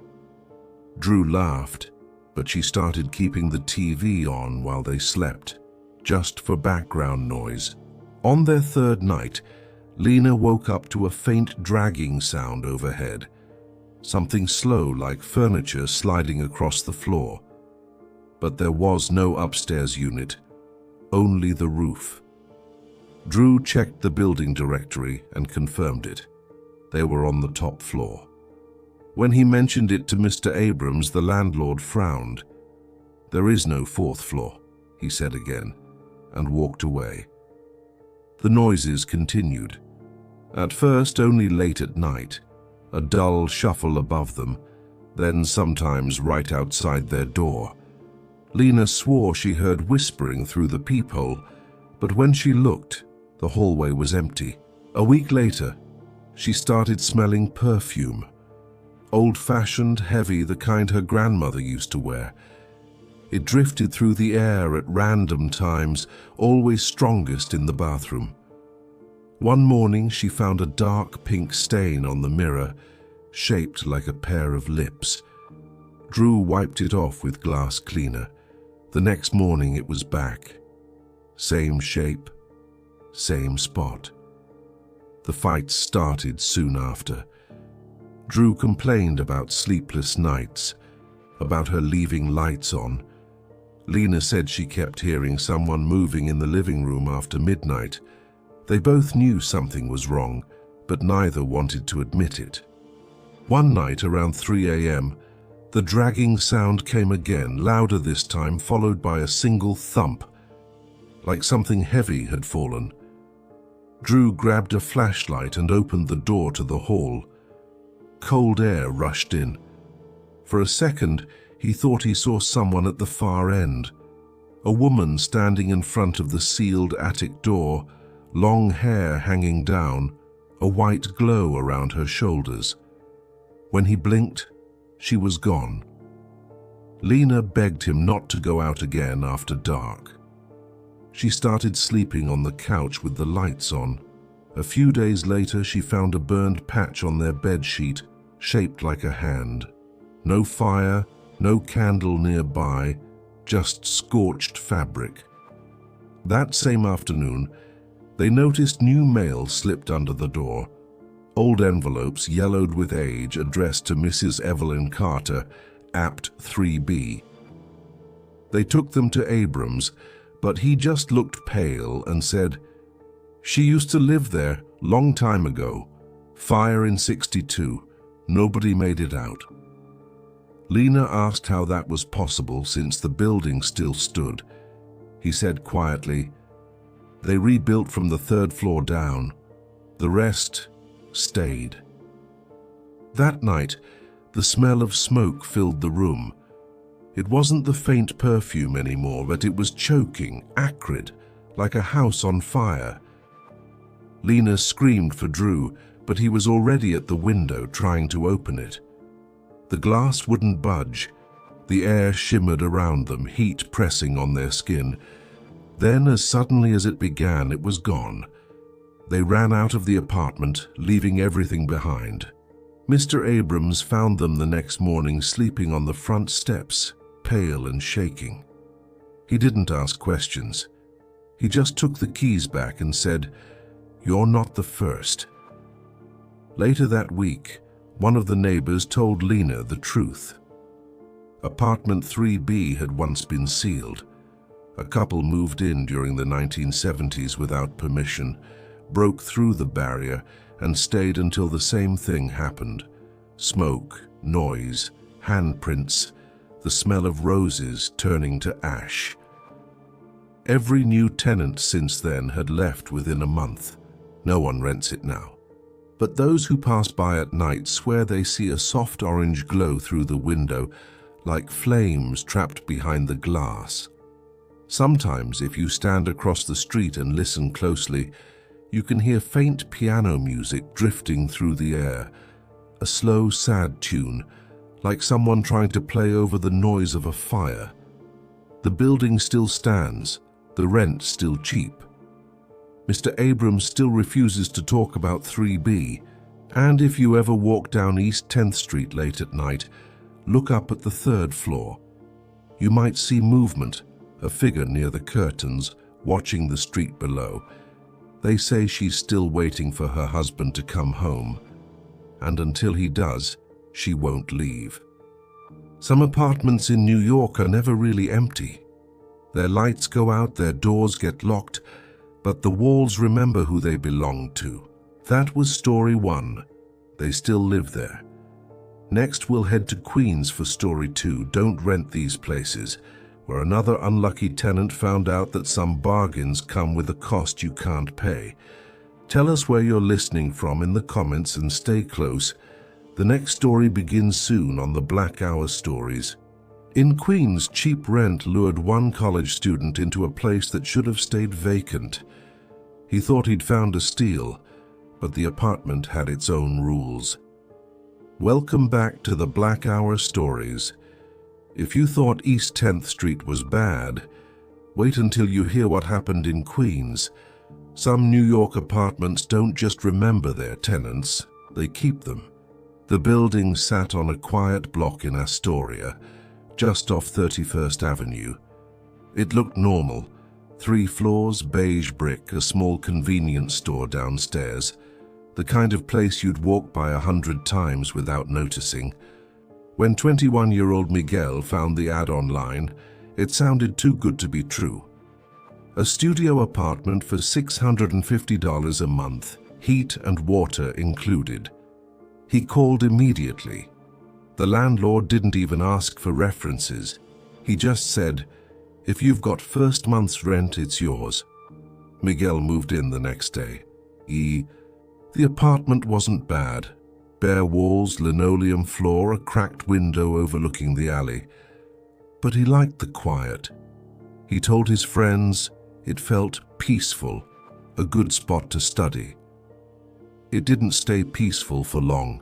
Drew laughed, but she started keeping the TV on while they slept, just for background noise. On their 3rd night, Lena woke up to a faint dragging sound overhead, something slow like furniture sliding across the floor. But there was no upstairs unit, only the roof. Drew checked the building directory and confirmed it. They were on the top floor. When he mentioned it to Mr. Abrams, the landlord frowned. "There is no fourth floor," he said again, and walked away. The noises continued. At first only late at night, a dull shuffle above them, then sometimes right outside their door. Lena swore she heard whispering through the peephole, but when she looked, the hallway was empty. A week later, she started smelling perfume. Old-fashioned, heavy, the kind her grandmother used to wear. It drifted through the air at random times, always strongest in the bathroom. One morning, she found a dark pink stain on the mirror, shaped like a pair of lips. Drew wiped it off with glass cleaner. The next morning, it was back. Same shape, same spot. The fight started soon after. Drew complained about sleepless nights, about her leaving lights on. Lena said she kept hearing someone moving in the living room after midnight. They both knew something was wrong, but neither wanted to admit it. One night around 3 a.m., the dragging sound came again, louder this time, followed by a single thump, like something heavy had fallen. Drew grabbed a flashlight and opened the door to the hall. Cold air rushed in. For a second, he thought he saw someone at the far end. A woman standing in front of the sealed attic door, long hair hanging down, a white glow around her shoulders. When he blinked, she was gone. Lena begged him not to go out again after dark. She started sleeping on the couch with the lights on. A few days later, she found a burned patch on their bed sheet, shaped like a hand. No fire, no candle nearby, just scorched fabric. That same afternoon, they noticed new mail slipped under the door. Old envelopes, yellowed with age, addressed to Mrs. Evelyn Carter, Apt 3B. They took them to Abrams, but he just looked pale and said, "She used to live there, long time ago. Fire in 62. Nobody made it out." Lena asked how that was possible since the building still stood. He said quietly, "They rebuilt from the 3rd floor down. The rest stayed." That night, the smell of smoke filled the room. It wasn't the faint perfume anymore, but it was choking, acrid, like a house on fire. Lena screamed for Drew, but he was already at the window trying to open it. The glass wouldn't budge. The air shimmered around them, heat pressing on their skin. Then, as suddenly as it began, it was gone. They ran out of the apartment, leaving everything behind. Mr. Abrams found them the next morning sleeping on the front steps, pale and shaking. He didn't ask questions. He just took the keys back and said, "You're not the first." Later that week, one of the neighbors told Lena the truth. Apartment 3B had once been sealed. A couple moved in during the 1970s without permission, broke through the barrier, and stayed until the same thing happened. Smoke, noise, handprints, the smell of roses turning to ash. Every new tenant since then had left within a month. No one rents it now. But those who pass by at night swear they see a soft orange glow through the window, like flames trapped behind the glass. Sometimes, if you stand across the street and listen closely, you can hear faint piano music drifting through the air, a slow, sad tune, like someone trying to play over the noise of a fire. The building still stands, the rent still cheap. Mr. Abrams still refuses to talk about 3B, and if you ever walk down East 10th Street late at night, look up at the 3rd floor. You might see movement, a figure near the curtains, watching the street below. They say she's still waiting for her husband to come home, and until he does, she won't leave. Some apartments in New York are never really empty. Their lights go out, their doors get locked, but the walls remember who they belong to. That was story 1. They still live there. Next, we'll head to Queens for story 2, Don't Rent These Places, where another unlucky tenant found out that some bargains come with a cost you can't pay. Tell us where you're listening from in the comments and stay close. The next story begins soon on the Black Hour Stories. In Queens, cheap rent lured one college student into a place that should have stayed vacant. He thought he'd found a steal, but the apartment had its own rules. Welcome back to the Black Hour Stories. If you thought East 10th Street was bad, wait until you hear what happened in Queens. Some New York apartments don't just remember their tenants, they keep them. The building sat on a quiet block in Astoria, just off 31st Avenue. It looked normal. 3 floors, beige brick, a small convenience store downstairs. The kind of place you'd walk by 100 times without noticing. When 21-year-old Miguel found the ad online, it sounded too good to be true. A studio apartment for $650 a month, heat and water included. He called immediately. The landlord didn't even ask for references. He just said, "If you've got first month's rent, it's yours." Miguel moved in the next day. The apartment wasn't bad. Bare walls, linoleum floor, a cracked window overlooking the alley. But he liked the quiet. He told his friends it felt peaceful, a good spot to study. It didn't stay peaceful for long.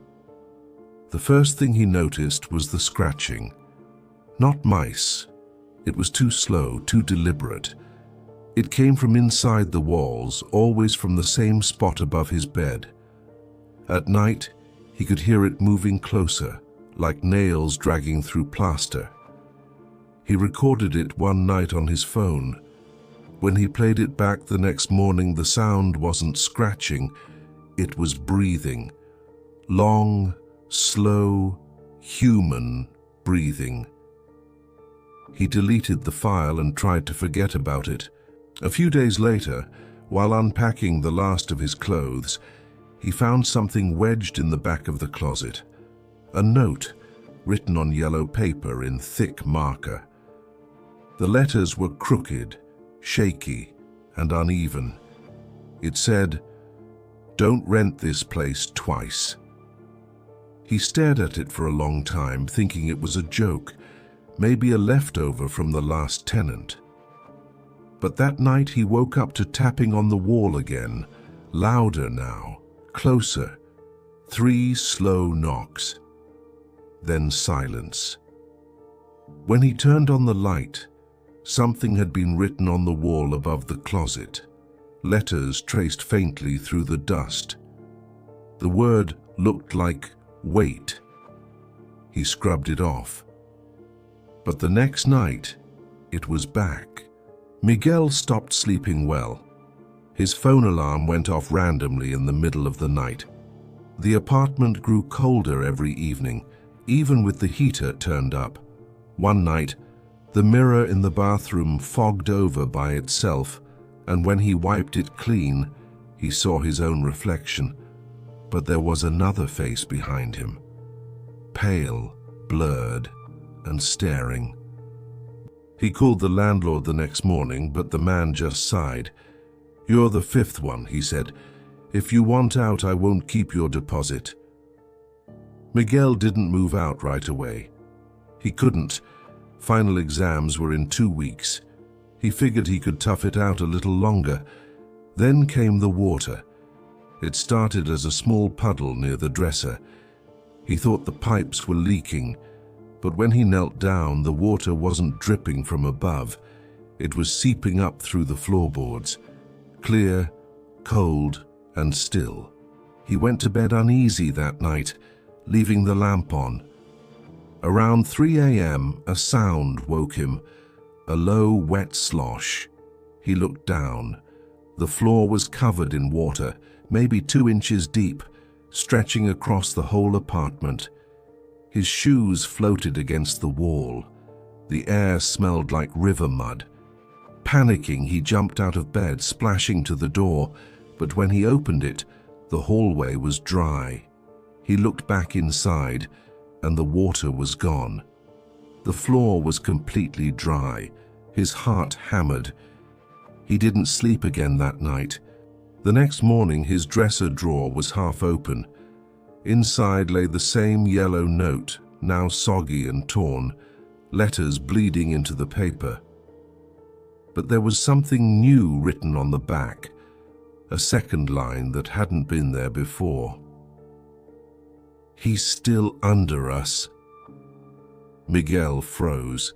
The first thing he noticed was the scratching. Not mice. It was too slow, too deliberate. It came from inside the walls, always from the same spot above his bed. At night, he could hear it moving closer, like nails dragging through plaster. He recorded it one night on his phone. When he played it back the next morning, the sound wasn't scratching, it was breathing. Long, slow, human breathing. He deleted the file and tried to forget about it. A few days later, while unpacking the last of his clothes, he found something wedged in the back of the closet. A note, written on yellow paper in thick marker. The letters were crooked, shaky, and uneven. It said, "Don't rent this place twice." He stared at it for a long time, thinking it was a joke, maybe a leftover from the last tenant. But that night he woke up to tapping on the wall again, louder now, closer. 3 slow knocks. Then silence. When he turned on the light, something had been written on the wall above the closet, letters traced faintly through the dust. The word looked like "wait." He scrubbed it off. But the next night, it was back. Miguel stopped sleeping well. His phone alarm went off randomly in the middle of the night. The apartment grew colder every evening, even with the heater turned up. One night, the mirror in the bathroom fogged over by itself, and when he wiped it clean, he saw his own reflection. But there was another face behind him, pale, blurred, and staring. He called the landlord the next morning, but the man just sighed. "You're the 5th one," he said. "If you want out, I won't keep your deposit." Miguel didn't move out right away. He couldn't. Final exams were in 2 weeks. He figured he could tough it out a little longer. Then came the water. It started as a small puddle near the dresser. He thought the pipes were leaking, but when he knelt down, the water wasn't dripping from above. It was seeping up through the floorboards, clear, cold, and still. He went to bed uneasy that night, leaving the lamp on. Around 3 a.m., a sound woke him, a low, wet slosh. He looked down. The floor was covered in water, maybe 2 inches deep, stretching across the whole apartment. His shoes floated against the wall. The air smelled like river mud. Panicking, he jumped out of bed, splashing to the door, but when he opened it, the hallway was dry. He looked back inside, and the water was gone. The floor was completely dry. His heart hammered. He didn't sleep again that night. The next morning, his dresser drawer was half open. Inside lay the same yellow note, now soggy and torn, letters bleeding into the paper. But there was something new written on the back, a second line that hadn't been there before. "He's still under us." Miguel froze.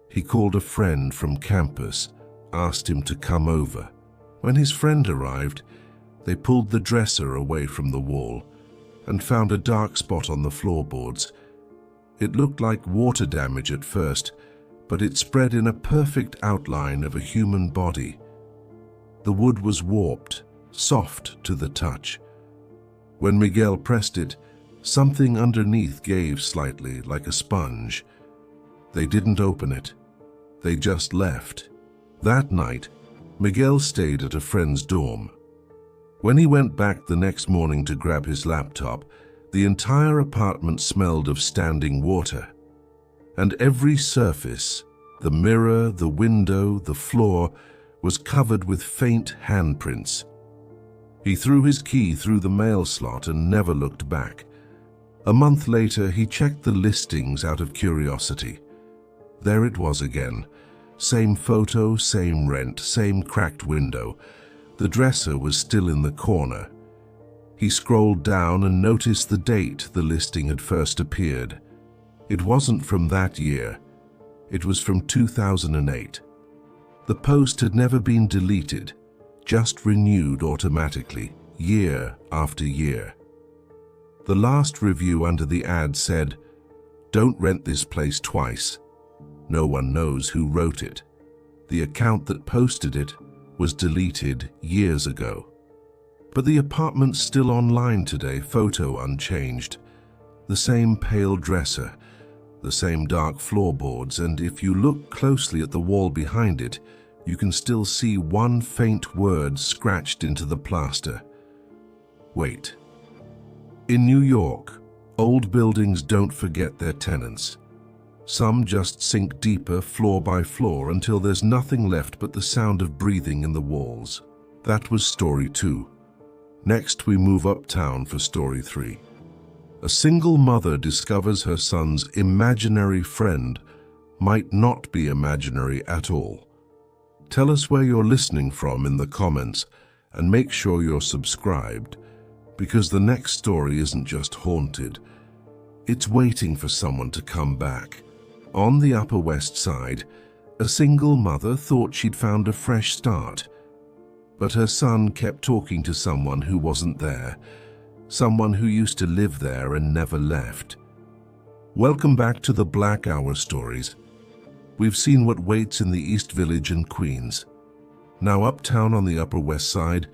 He called a friend from campus, asked him to come over. When his friend arrived, they pulled the dresser away from the wall and found a dark spot on the floorboards. It looked like water damage at first, but it spread in a perfect outline of a human body. The wood was warped, soft to the touch. When Miguel pressed it, something underneath gave slightly, like a sponge. They didn't open it. They just left. That night, Miguel stayed at a friend's dorm. When he went back the next morning to grab his laptop, the entire apartment smelled of standing water. And every surface, the mirror, the window, the floor, was covered with faint handprints. He threw his key through the mail slot and never looked back. A month later, he checked the listings out of curiosity. There it was again. Same photo, same rent, same cracked window. The dresser was still in the corner. He scrolled down and noticed the date the listing had first appeared. It wasn't from that year. It was from 2008. The post had never been deleted, just renewed automatically, year after year. The last review under the ad said, "Don't rent this place twice." No one knows who wrote it. The account that posted it was deleted years ago. But the apartment's still online today, photo unchanged. The same pale dresser, the same dark floorboards, and if you look closely at the wall behind it, you can still see one faint word scratched into the plaster. Wait. In New York, old buildings don't forget their tenants. Some just sink deeper floor by floor until there's nothing left but the sound of breathing in the walls. That was story 2. Next, we move uptown for story 3. A single mother discovers her son's imaginary friend might not be imaginary at all. Tell us where you're listening from in the comments and make sure you're subscribed, because the next story isn't just haunted. It's waiting for someone to come back. On the Upper West Side, a single mother thought she'd found a fresh start. But her son kept talking to someone who wasn't there, someone who used to live there and never left. Welcome back to the Black Hour stories. We've seen what waits in the East Village in Queens. Now uptown on the Upper West Side,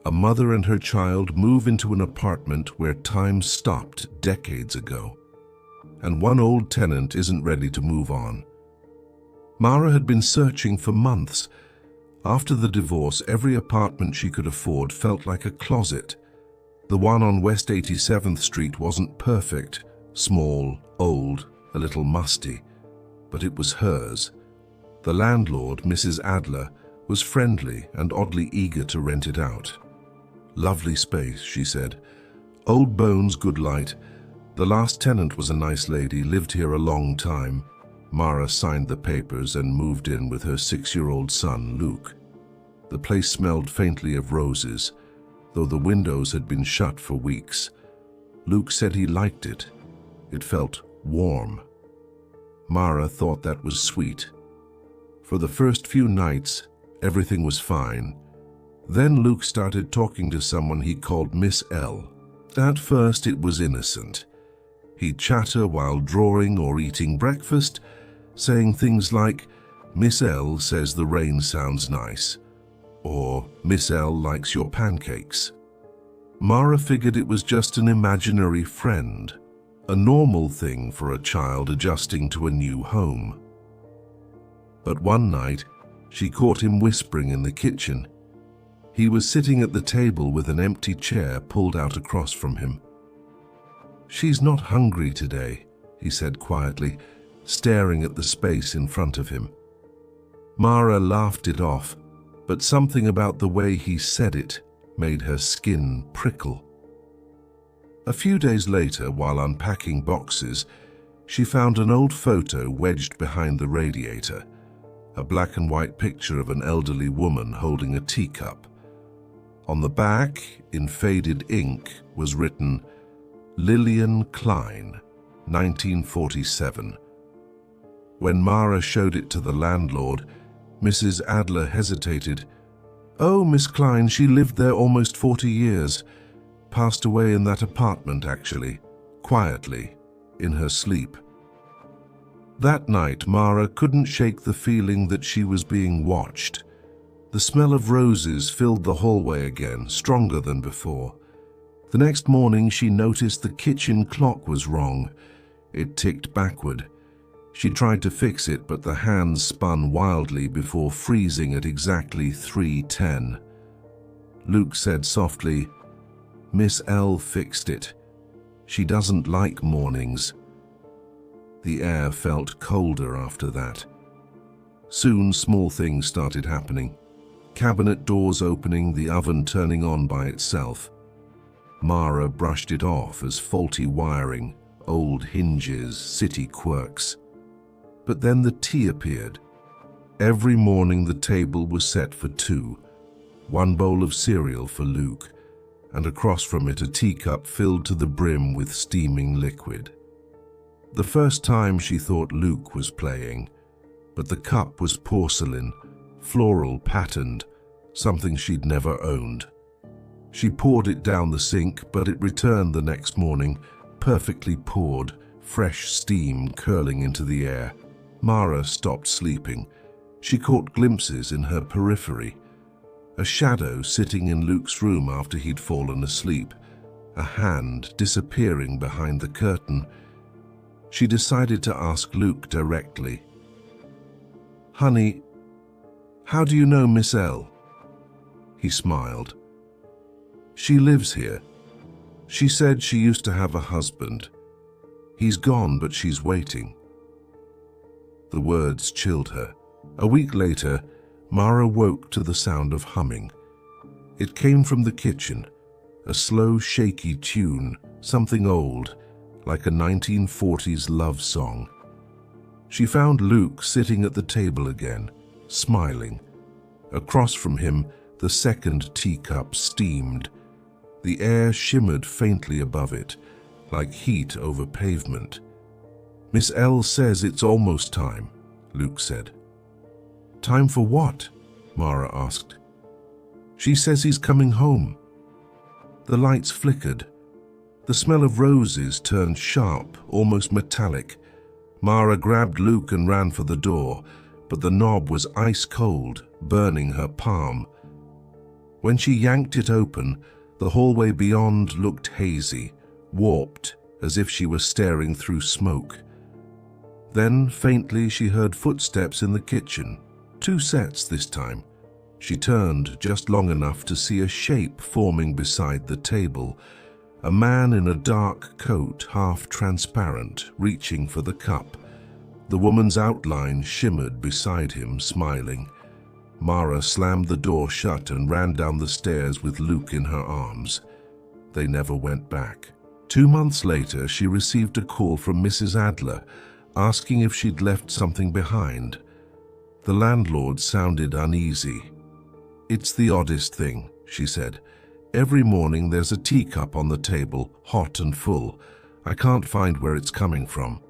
a mother and her child move into an apartment where time stopped decades ago. And one old tenant isn't ready to move on. Mara had been searching for months. After the divorce, every apartment she could afford felt like a closet. The one on West 87th Street wasn't perfect, small, old, a little musty, but it was hers. The landlord, Mrs. Adler, was friendly and oddly eager to rent it out. "Lovely space," she said. "Old bones, good light. The last tenant was a nice lady, lived here a long time." Mara signed the papers and moved in with her 6-year-old son, Luke. The place smelled faintly of roses, though the windows had been shut for weeks. Luke said he liked it. It felt warm. Mara thought that was sweet. For the first few nights, everything was fine. Then Luke started talking to someone he called Miss L. At first, it was innocent. He'd chatter while drawing or eating breakfast, saying things like, "Miss L says the rain sounds nice," or "Miss L likes your pancakes." Mara figured it was just an imaginary friend, a normal thing for a child adjusting to a new home. But one night, She caught him whispering in the kitchen. He was sitting at the table with an empty chair pulled out across from him. "She's not hungry today," he said quietly, staring at the space in front of him. Mara laughed it off, but something about the way he said it made her skin prickle. A few days later, while unpacking boxes, she found an old photo wedged behind the radiator, a black and white picture of an elderly woman holding a teacup. On the back, in faded ink, was written, "Lillian Klein, 1947. When Mara showed it to the landlord, Mrs. Adler hesitated. "Oh, Miss Klein, she lived there almost 40 years. Passed away in that apartment, actually, quietly, in her sleep." That night, Mara couldn't shake the feeling that she was being watched. The smell of roses filled the hallway again, stronger than before. The next morning, she noticed the kitchen clock was wrong. It ticked backward. She tried to fix it, but the hands spun wildly before freezing at exactly 3:10. Luke said softly, "Miss L fixed it. She doesn't like mornings." The air felt colder after that. Soon, small things started happening. Cabinet doors opening, the oven turning on by itself. Mara brushed it off as faulty wiring, old hinges, city quirks. But then the tea appeared. Every morning the table was set for two, one bowl of cereal for Luke, and across from it a teacup filled to the brim with steaming liquid. The first time she thought Luke was playing, but the cup was porcelain, floral patterned, something she'd never owned. She poured it down the sink, but it returned the next morning, perfectly poured, fresh steam curling into the air. Mara stopped sleeping. She caught glimpses in her periphery. A shadow sitting in Luke's room after he'd fallen asleep, a hand disappearing behind the curtain. She decided to ask Luke directly. "Honey, how do you know Miss L?" He smiled. "She lives here. She said she used to have a husband. He's gone, but she's waiting." The words chilled her. A week later, Mara woke to the sound of humming. It came from the kitchen, a slow, shaky tune, something old, like a 1940s love song. She found Luke sitting at the table again, smiling. Across from him, the second teacup steamed. The air shimmered faintly above it, like heat over pavement. "Miss L says it's almost time," Luke said. "Time for what?" Mara asked. "She says he's coming home." The lights flickered. The smell of roses turned sharp, almost metallic. Mara grabbed Luke and ran for the door, but the knob was ice cold, burning her palm. When she yanked it open, the hallway beyond looked hazy, warped, as if she were staring through smoke. Then, faintly, she heard footsteps in the kitchen. 2 sets this time. She turned just long enough to see a shape forming beside the table. A man in a dark coat, half transparent, reaching for the cup. The woman's outline shimmered beside him, smiling. Mara slammed the door shut and ran down the stairs with Luke in her arms. They never went back. 2 months later, she received a call from Mrs. Adler, asking if she'd left something behind. The landlord sounded uneasy. "It's the oddest thing," she said. "Every morning there's a teacup on the table, hot and full. I can't find where it's coming from."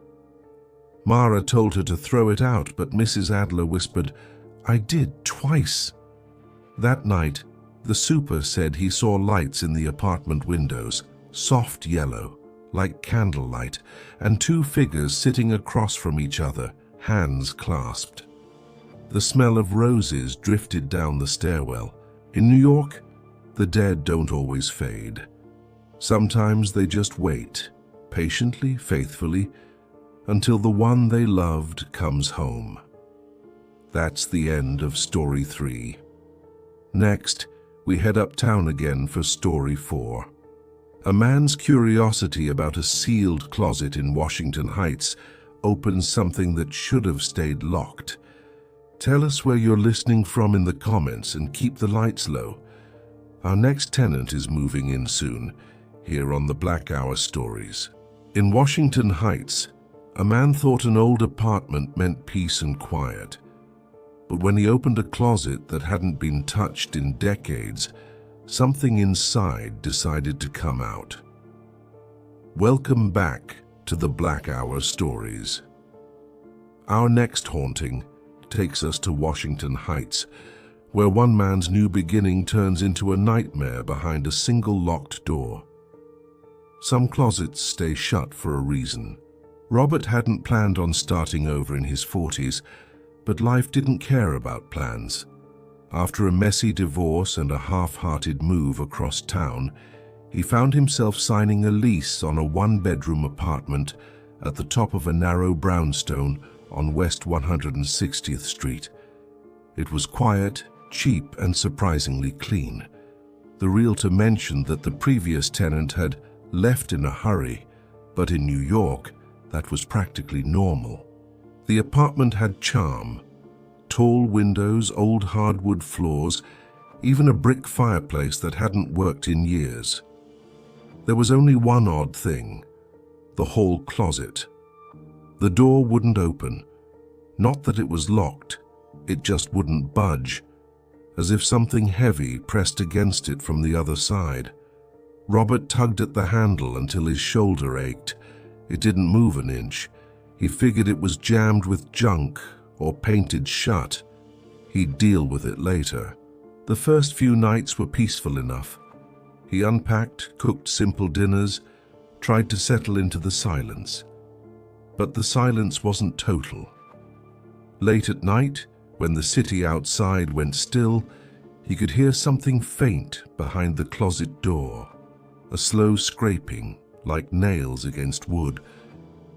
Mara told her to throw it out, but Mrs. Adler whispered, "I did, twice." That night, the super said he saw lights in the apartment windows, soft yellow, like candlelight, and 2 figures sitting across from each other, hands clasped. The smell of roses drifted down the stairwell. In New York, the dead don't always fade. Sometimes they just wait, patiently, faithfully, until the one they loved comes home. That's the end of story 3. Next, we head uptown again for story 4. A man's curiosity about a sealed closet in Washington Heights opens something that should have stayed locked. Tell us where you're listening from in the comments and keep the lights low. Our next tenant is moving in soon, here on the Black Hour Stories. In Washington Heights, a man thought an old apartment meant peace and quiet. But when he opened a closet that hadn't been touched in decades, something inside decided to come out. Welcome back to the Black Hour Stories. Our next haunting takes us to Washington Heights, where one man's new beginning turns into a nightmare behind a single locked door. Some closets stay shut for a reason. Robert hadn't planned on starting over in his 40s, but life didn't care about plans. After a messy divorce and a half-hearted move across town, he found himself signing a lease on a one-bedroom apartment at the top of a narrow brownstone on West 160th Street. It was quiet, cheap, and surprisingly clean. The realtor mentioned that the previous tenant had left in a hurry, but in New York, that was practically normal. The apartment had charm. Tall windows, old hardwood floors, even a brick fireplace that hadn't worked in years. There was only one odd thing: the hall closet. The door wouldn't open. Not that it was locked, it just wouldn't budge, as if something heavy pressed against it from the other side. Robert tugged at the handle until his shoulder ached. It didn't move an inch. He figured it was jammed with junk or painted shut. He'd deal with it later. The first few nights were peaceful enough. He unpacked, cooked simple dinners, tried to settle into the silence. But the silence wasn't total. Late at night, when the city outside went still, he could hear something faint behind the closet door, a slow scraping, like nails against wood.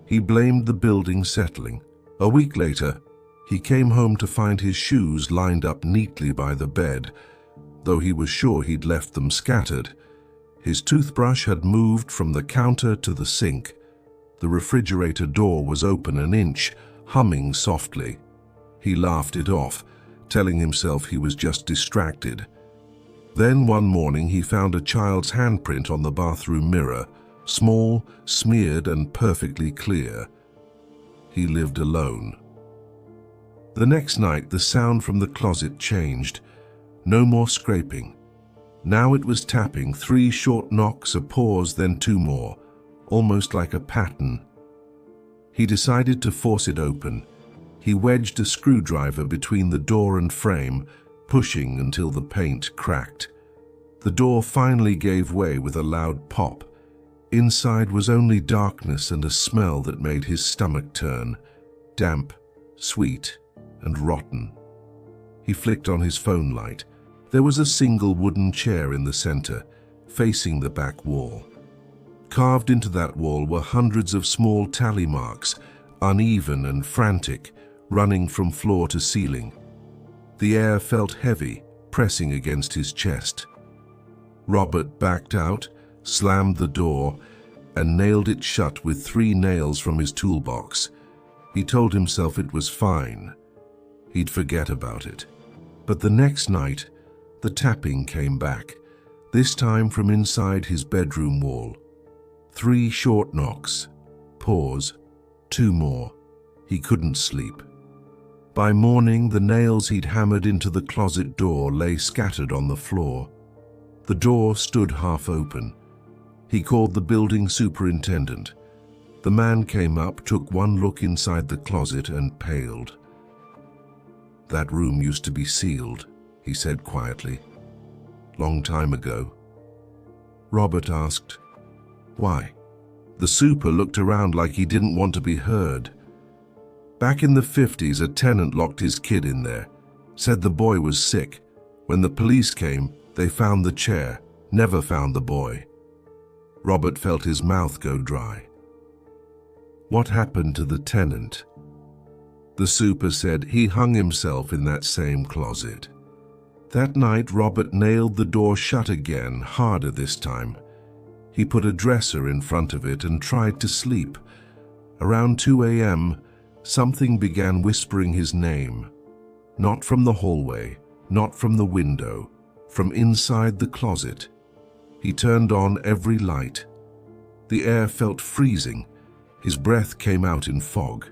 He blamed the building settling. A week later, he came home to find his shoes lined up neatly by the bed, though he was sure he'd left them scattered. His toothbrush had moved from the counter to the sink. The refrigerator door was open an inch, humming softly. He laughed it off, telling himself he was just distracted. Then one morning he found a child's handprint on the bathroom mirror, small, smeared, and perfectly clear. He lived alone. The next night the sound from the closet changed. No more scraping. Now it was tapping, 3 short knocks, a pause, then 2 more, almost like a pattern. He decided to force it open. He wedged a screwdriver between the door and frame, pushing until the paint cracked. The door finally gave way with a loud pop. Inside was only darkness and a smell that made his stomach turn, damp, sweet, and rotten. He flicked on his phone light. There was a single wooden chair in the center, facing the back wall. Carved into that wall were hundreds of small tally marks, uneven and frantic, running from floor to ceiling. The air felt heavy, pressing against his chest. Robert backed out, slammed the door, and nailed it shut with 3 nails from his toolbox. He told himself it was fine. He'd forget about it. But the next night, the tapping came back, this time from inside his bedroom wall. 3 short knocks, pause, 2 more. He couldn't sleep. By morning, the nails he'd hammered into the closet door lay scattered on the floor. The door stood half open. He called the building superintendent. The man came up, took one look inside the closet, and paled. "That room used to be sealed," he said quietly. "Long time ago." Robert asked, "Why?" The super looked around like he didn't want to be heard. "Back in the 50s, a tenant locked his kid in there, said the boy was sick. When the police came, they found the chair, never found the boy." Robert felt his mouth go dry. What happened to the tenant? The super said he hung himself in that same closet. That night, Robert nailed the door shut again, harder this time. He put a dresser in front of it and tried to sleep. Around 2 a.m., something began whispering his name. Not from the hallway, not from the window, from inside the closet. He turned on every light. The air felt freezing. His breath came out in fog.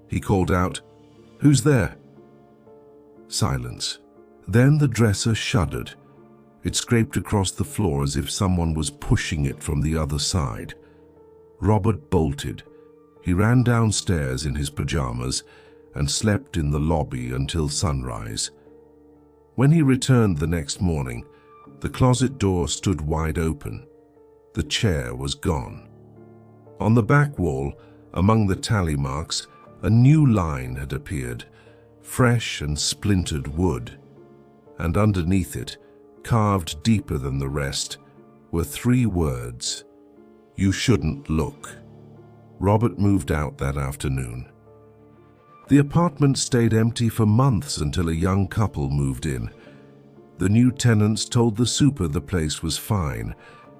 He called out, "Who's there?" Silence. Then the dresser shuddered. It scraped across the floor as if someone was pushing it from the other side. Robert bolted. He ran downstairs in his pajamas and slept in the lobby until sunrise. When he returned the next morning, the closet door stood wide open. The chair was gone. On the back wall, among the tally marks, a new line had appeared, fresh and splintered wood. And underneath it, carved deeper than the rest, were 3 words: "You shouldn't look." Robert moved out that afternoon. The apartment stayed empty for months until a young couple moved in. The new tenants told the super the place was fine,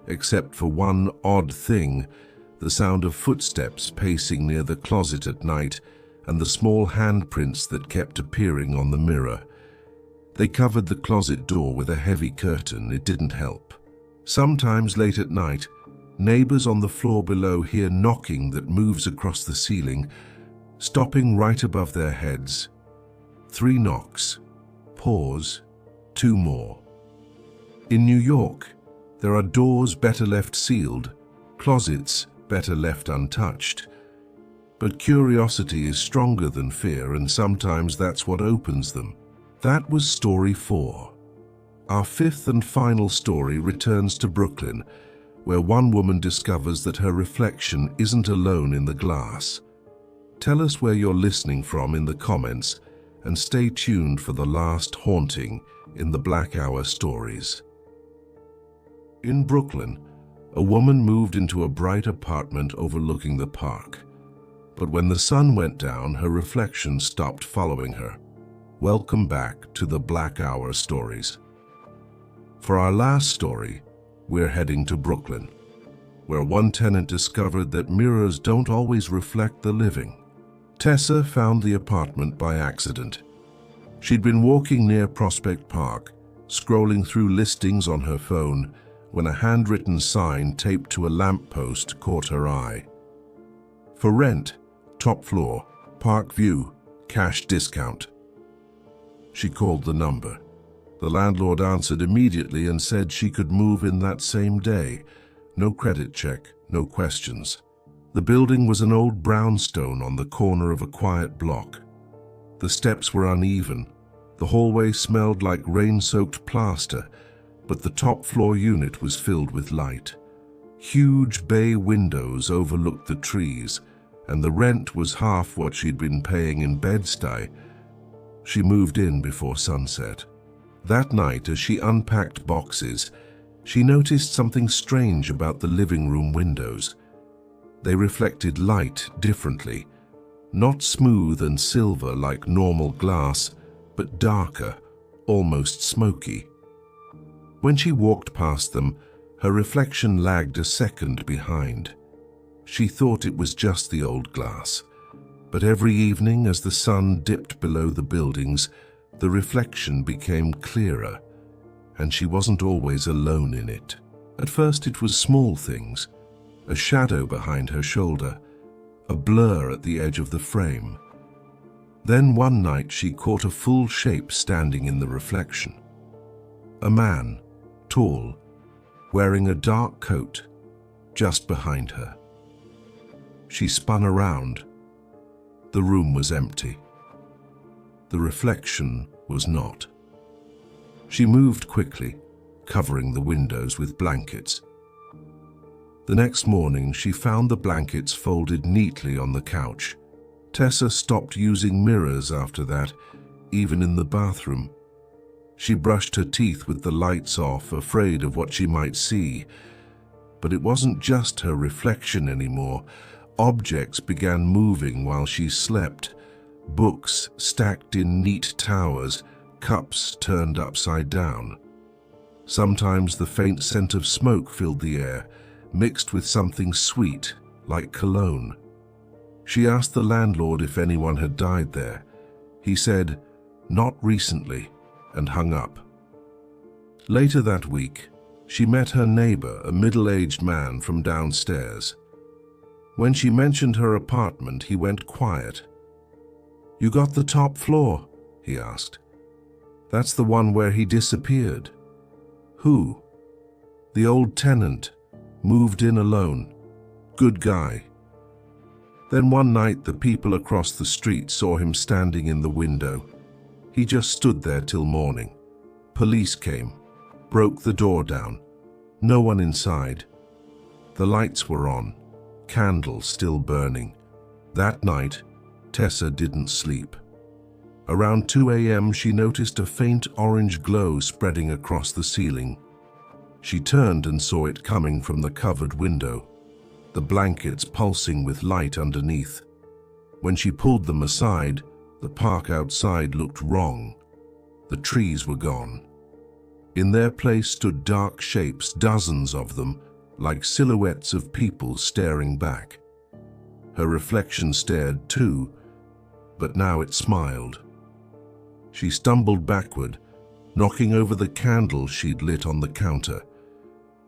except for one odd thing: the sound of footsteps pacing near the closet at night and the small handprints that kept appearing on the mirror. They covered the closet door with a heavy curtain. It didn't help. Sometimes late at night, neighbors on the floor below hear knocking that moves across the ceiling, stopping right above their heads. 3 knocks. Pause. 2 more. In New York, there are doors better left sealed, closets better left untouched. But curiosity is stronger than fear, and sometimes that's what opens them. That was story 4. Our 5th and final story returns to Brooklyn, where one woman discovers that her reflection isn't alone in the glass. Tell us where you're listening from in the comments, and stay tuned for the last haunting in the Black Hour stories. In Brooklyn, a woman moved into a bright apartment overlooking the park. But when the sun went down, her reflection stopped following her. Welcome back to the Black Hour stories. For our last story, we're heading to Brooklyn, where one tenant discovered that mirrors don't always reflect the living. Tessa found the apartment by accident. She'd been walking near Prospect Park, scrolling through listings on her phone, when a handwritten sign taped to a lamppost caught her eye. For rent, top floor, Park View, cash discount. She called the number. The landlord answered immediately and said she could move in that same day. No credit check, no questions. The building was an old brownstone on the corner of a quiet block. The steps were uneven. The hallway smelled like rain-soaked plaster, but the top floor unit was filled with light. Huge bay windows overlooked the trees, and the rent was half what she'd been paying in Bed-Stuy. She moved in before sunset. That night, as she unpacked boxes, she noticed something strange about the living room windows. They reflected light differently, not smooth and silver like normal glass, but darker, almost smoky. When she walked past them, her reflection lagged a second behind. She thought it was just the old glass, but every evening as the sun dipped below the buildings, the reflection became clearer, and she wasn't always alone in it. At first it was small things, a shadow behind her shoulder, a blur at the edge of the frame. Then one night she caught a full shape standing in the reflection. A man, tall, wearing a dark coat, just behind her. She spun around. The room was empty. The reflection was not. She moved quickly, covering the windows with blankets. The next morning, she found the blankets folded neatly on the couch. Tessa stopped using mirrors after that, even in the bathroom. She brushed her teeth with the lights off, afraid of what she might see. But it wasn't just her reflection anymore. Objects began moving while she slept. Books stacked in neat towers, cups turned upside down. Sometimes the faint scent of smoke filled the air, mixed with something sweet, like cologne. She asked the landlord if anyone had died there. He said, "Not recently," and hung up. Later that week, she met her neighbor, a middle-aged man from downstairs. When she mentioned her apartment, he went quiet. "You got the top floor?" he asked. "That's the one where he disappeared." "Who?" "The old tenant. Moved in alone. Good guy." Then one night the people across the street saw him standing in the window. He just stood there till morning. Police came, broke the door down. No one inside. The lights were on, candles still burning. That night, Tessa didn't sleep. Around 2 a.m. she noticed a faint orange glow spreading across the ceiling. She turned and saw it coming from the covered window, the blankets pulsing with light underneath. When she pulled them aside, the park outside looked wrong. The trees were gone. In their place stood dark shapes, dozens of them, like silhouettes of people staring back. Her reflection stared too, but now it smiled. She stumbled backward, knocking over the candle she'd lit on the counter.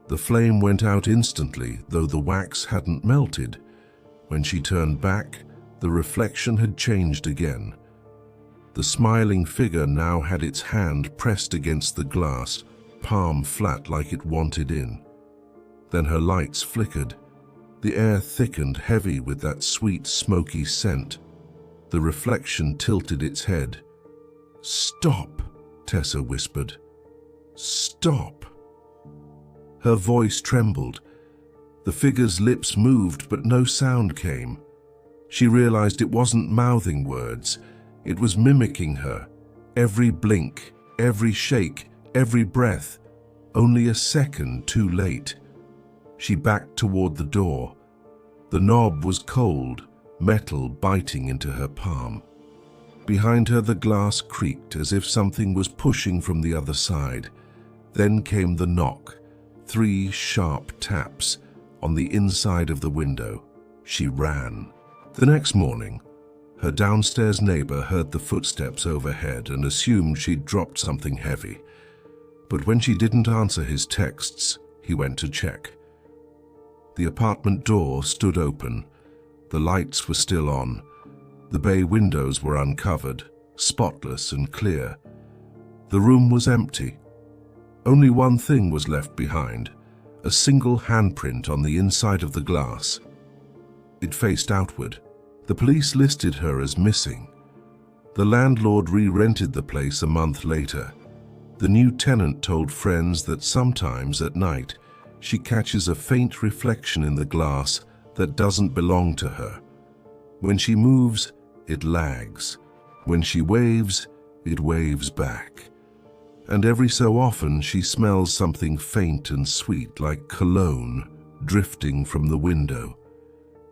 The flame went out instantly, though the wax hadn't melted. When she turned back, the reflection had changed again. The smiling figure now had its hand pressed against the glass, palm flat like it wanted in. Then her lights flickered. The air thickened, heavy with that sweet, smoky scent. The reflection tilted its head. "Stop," Tessa whispered. "Stop." Her voice trembled. The figure's lips moved, but no sound came. She realized it wasn't mouthing words. It was mimicking her. Every blink, every shake, every breath. Only a second too late. She backed toward the door. The knob was cold, metal biting into her palm. Behind her the glass creaked as if something was pushing from the other side. Then came the knock. 3 sharp taps on the inside of the window. She ran. The next morning, her downstairs neighbor heard the footsteps overhead and assumed she'd dropped something heavy. But when she didn't answer his texts, he went to check. The apartment door stood open. The lights were still on. The bay windows were uncovered, spotless and clear. The room was empty. Only one thing was left behind, a single handprint on the inside of the glass. It faced outward. The police listed her as missing. The landlord re-rented the place a month later. The new tenant told friends that sometimes at night she catches a faint reflection in the glass that doesn't belong to her. When she moves, it lags. When she waves, it waves back. And every so often she smells something faint and sweet like cologne drifting from the window.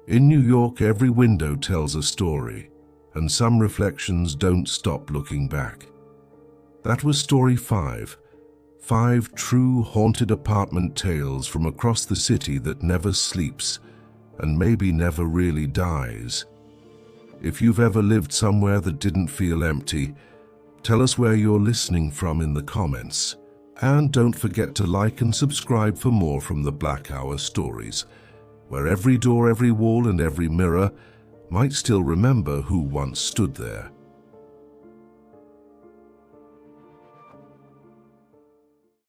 In New York, every window tells a story, and some reflections don't stop looking back. That was story 5. 5 true haunted apartment tales from across the city that never sleeps and maybe never really dies. If you've ever lived somewhere that didn't feel empty, tell us where you're listening from in the comments. And don't forget to like and subscribe for more from the Black Hour Stories, where every door, every wall, and every mirror might still remember who once stood there.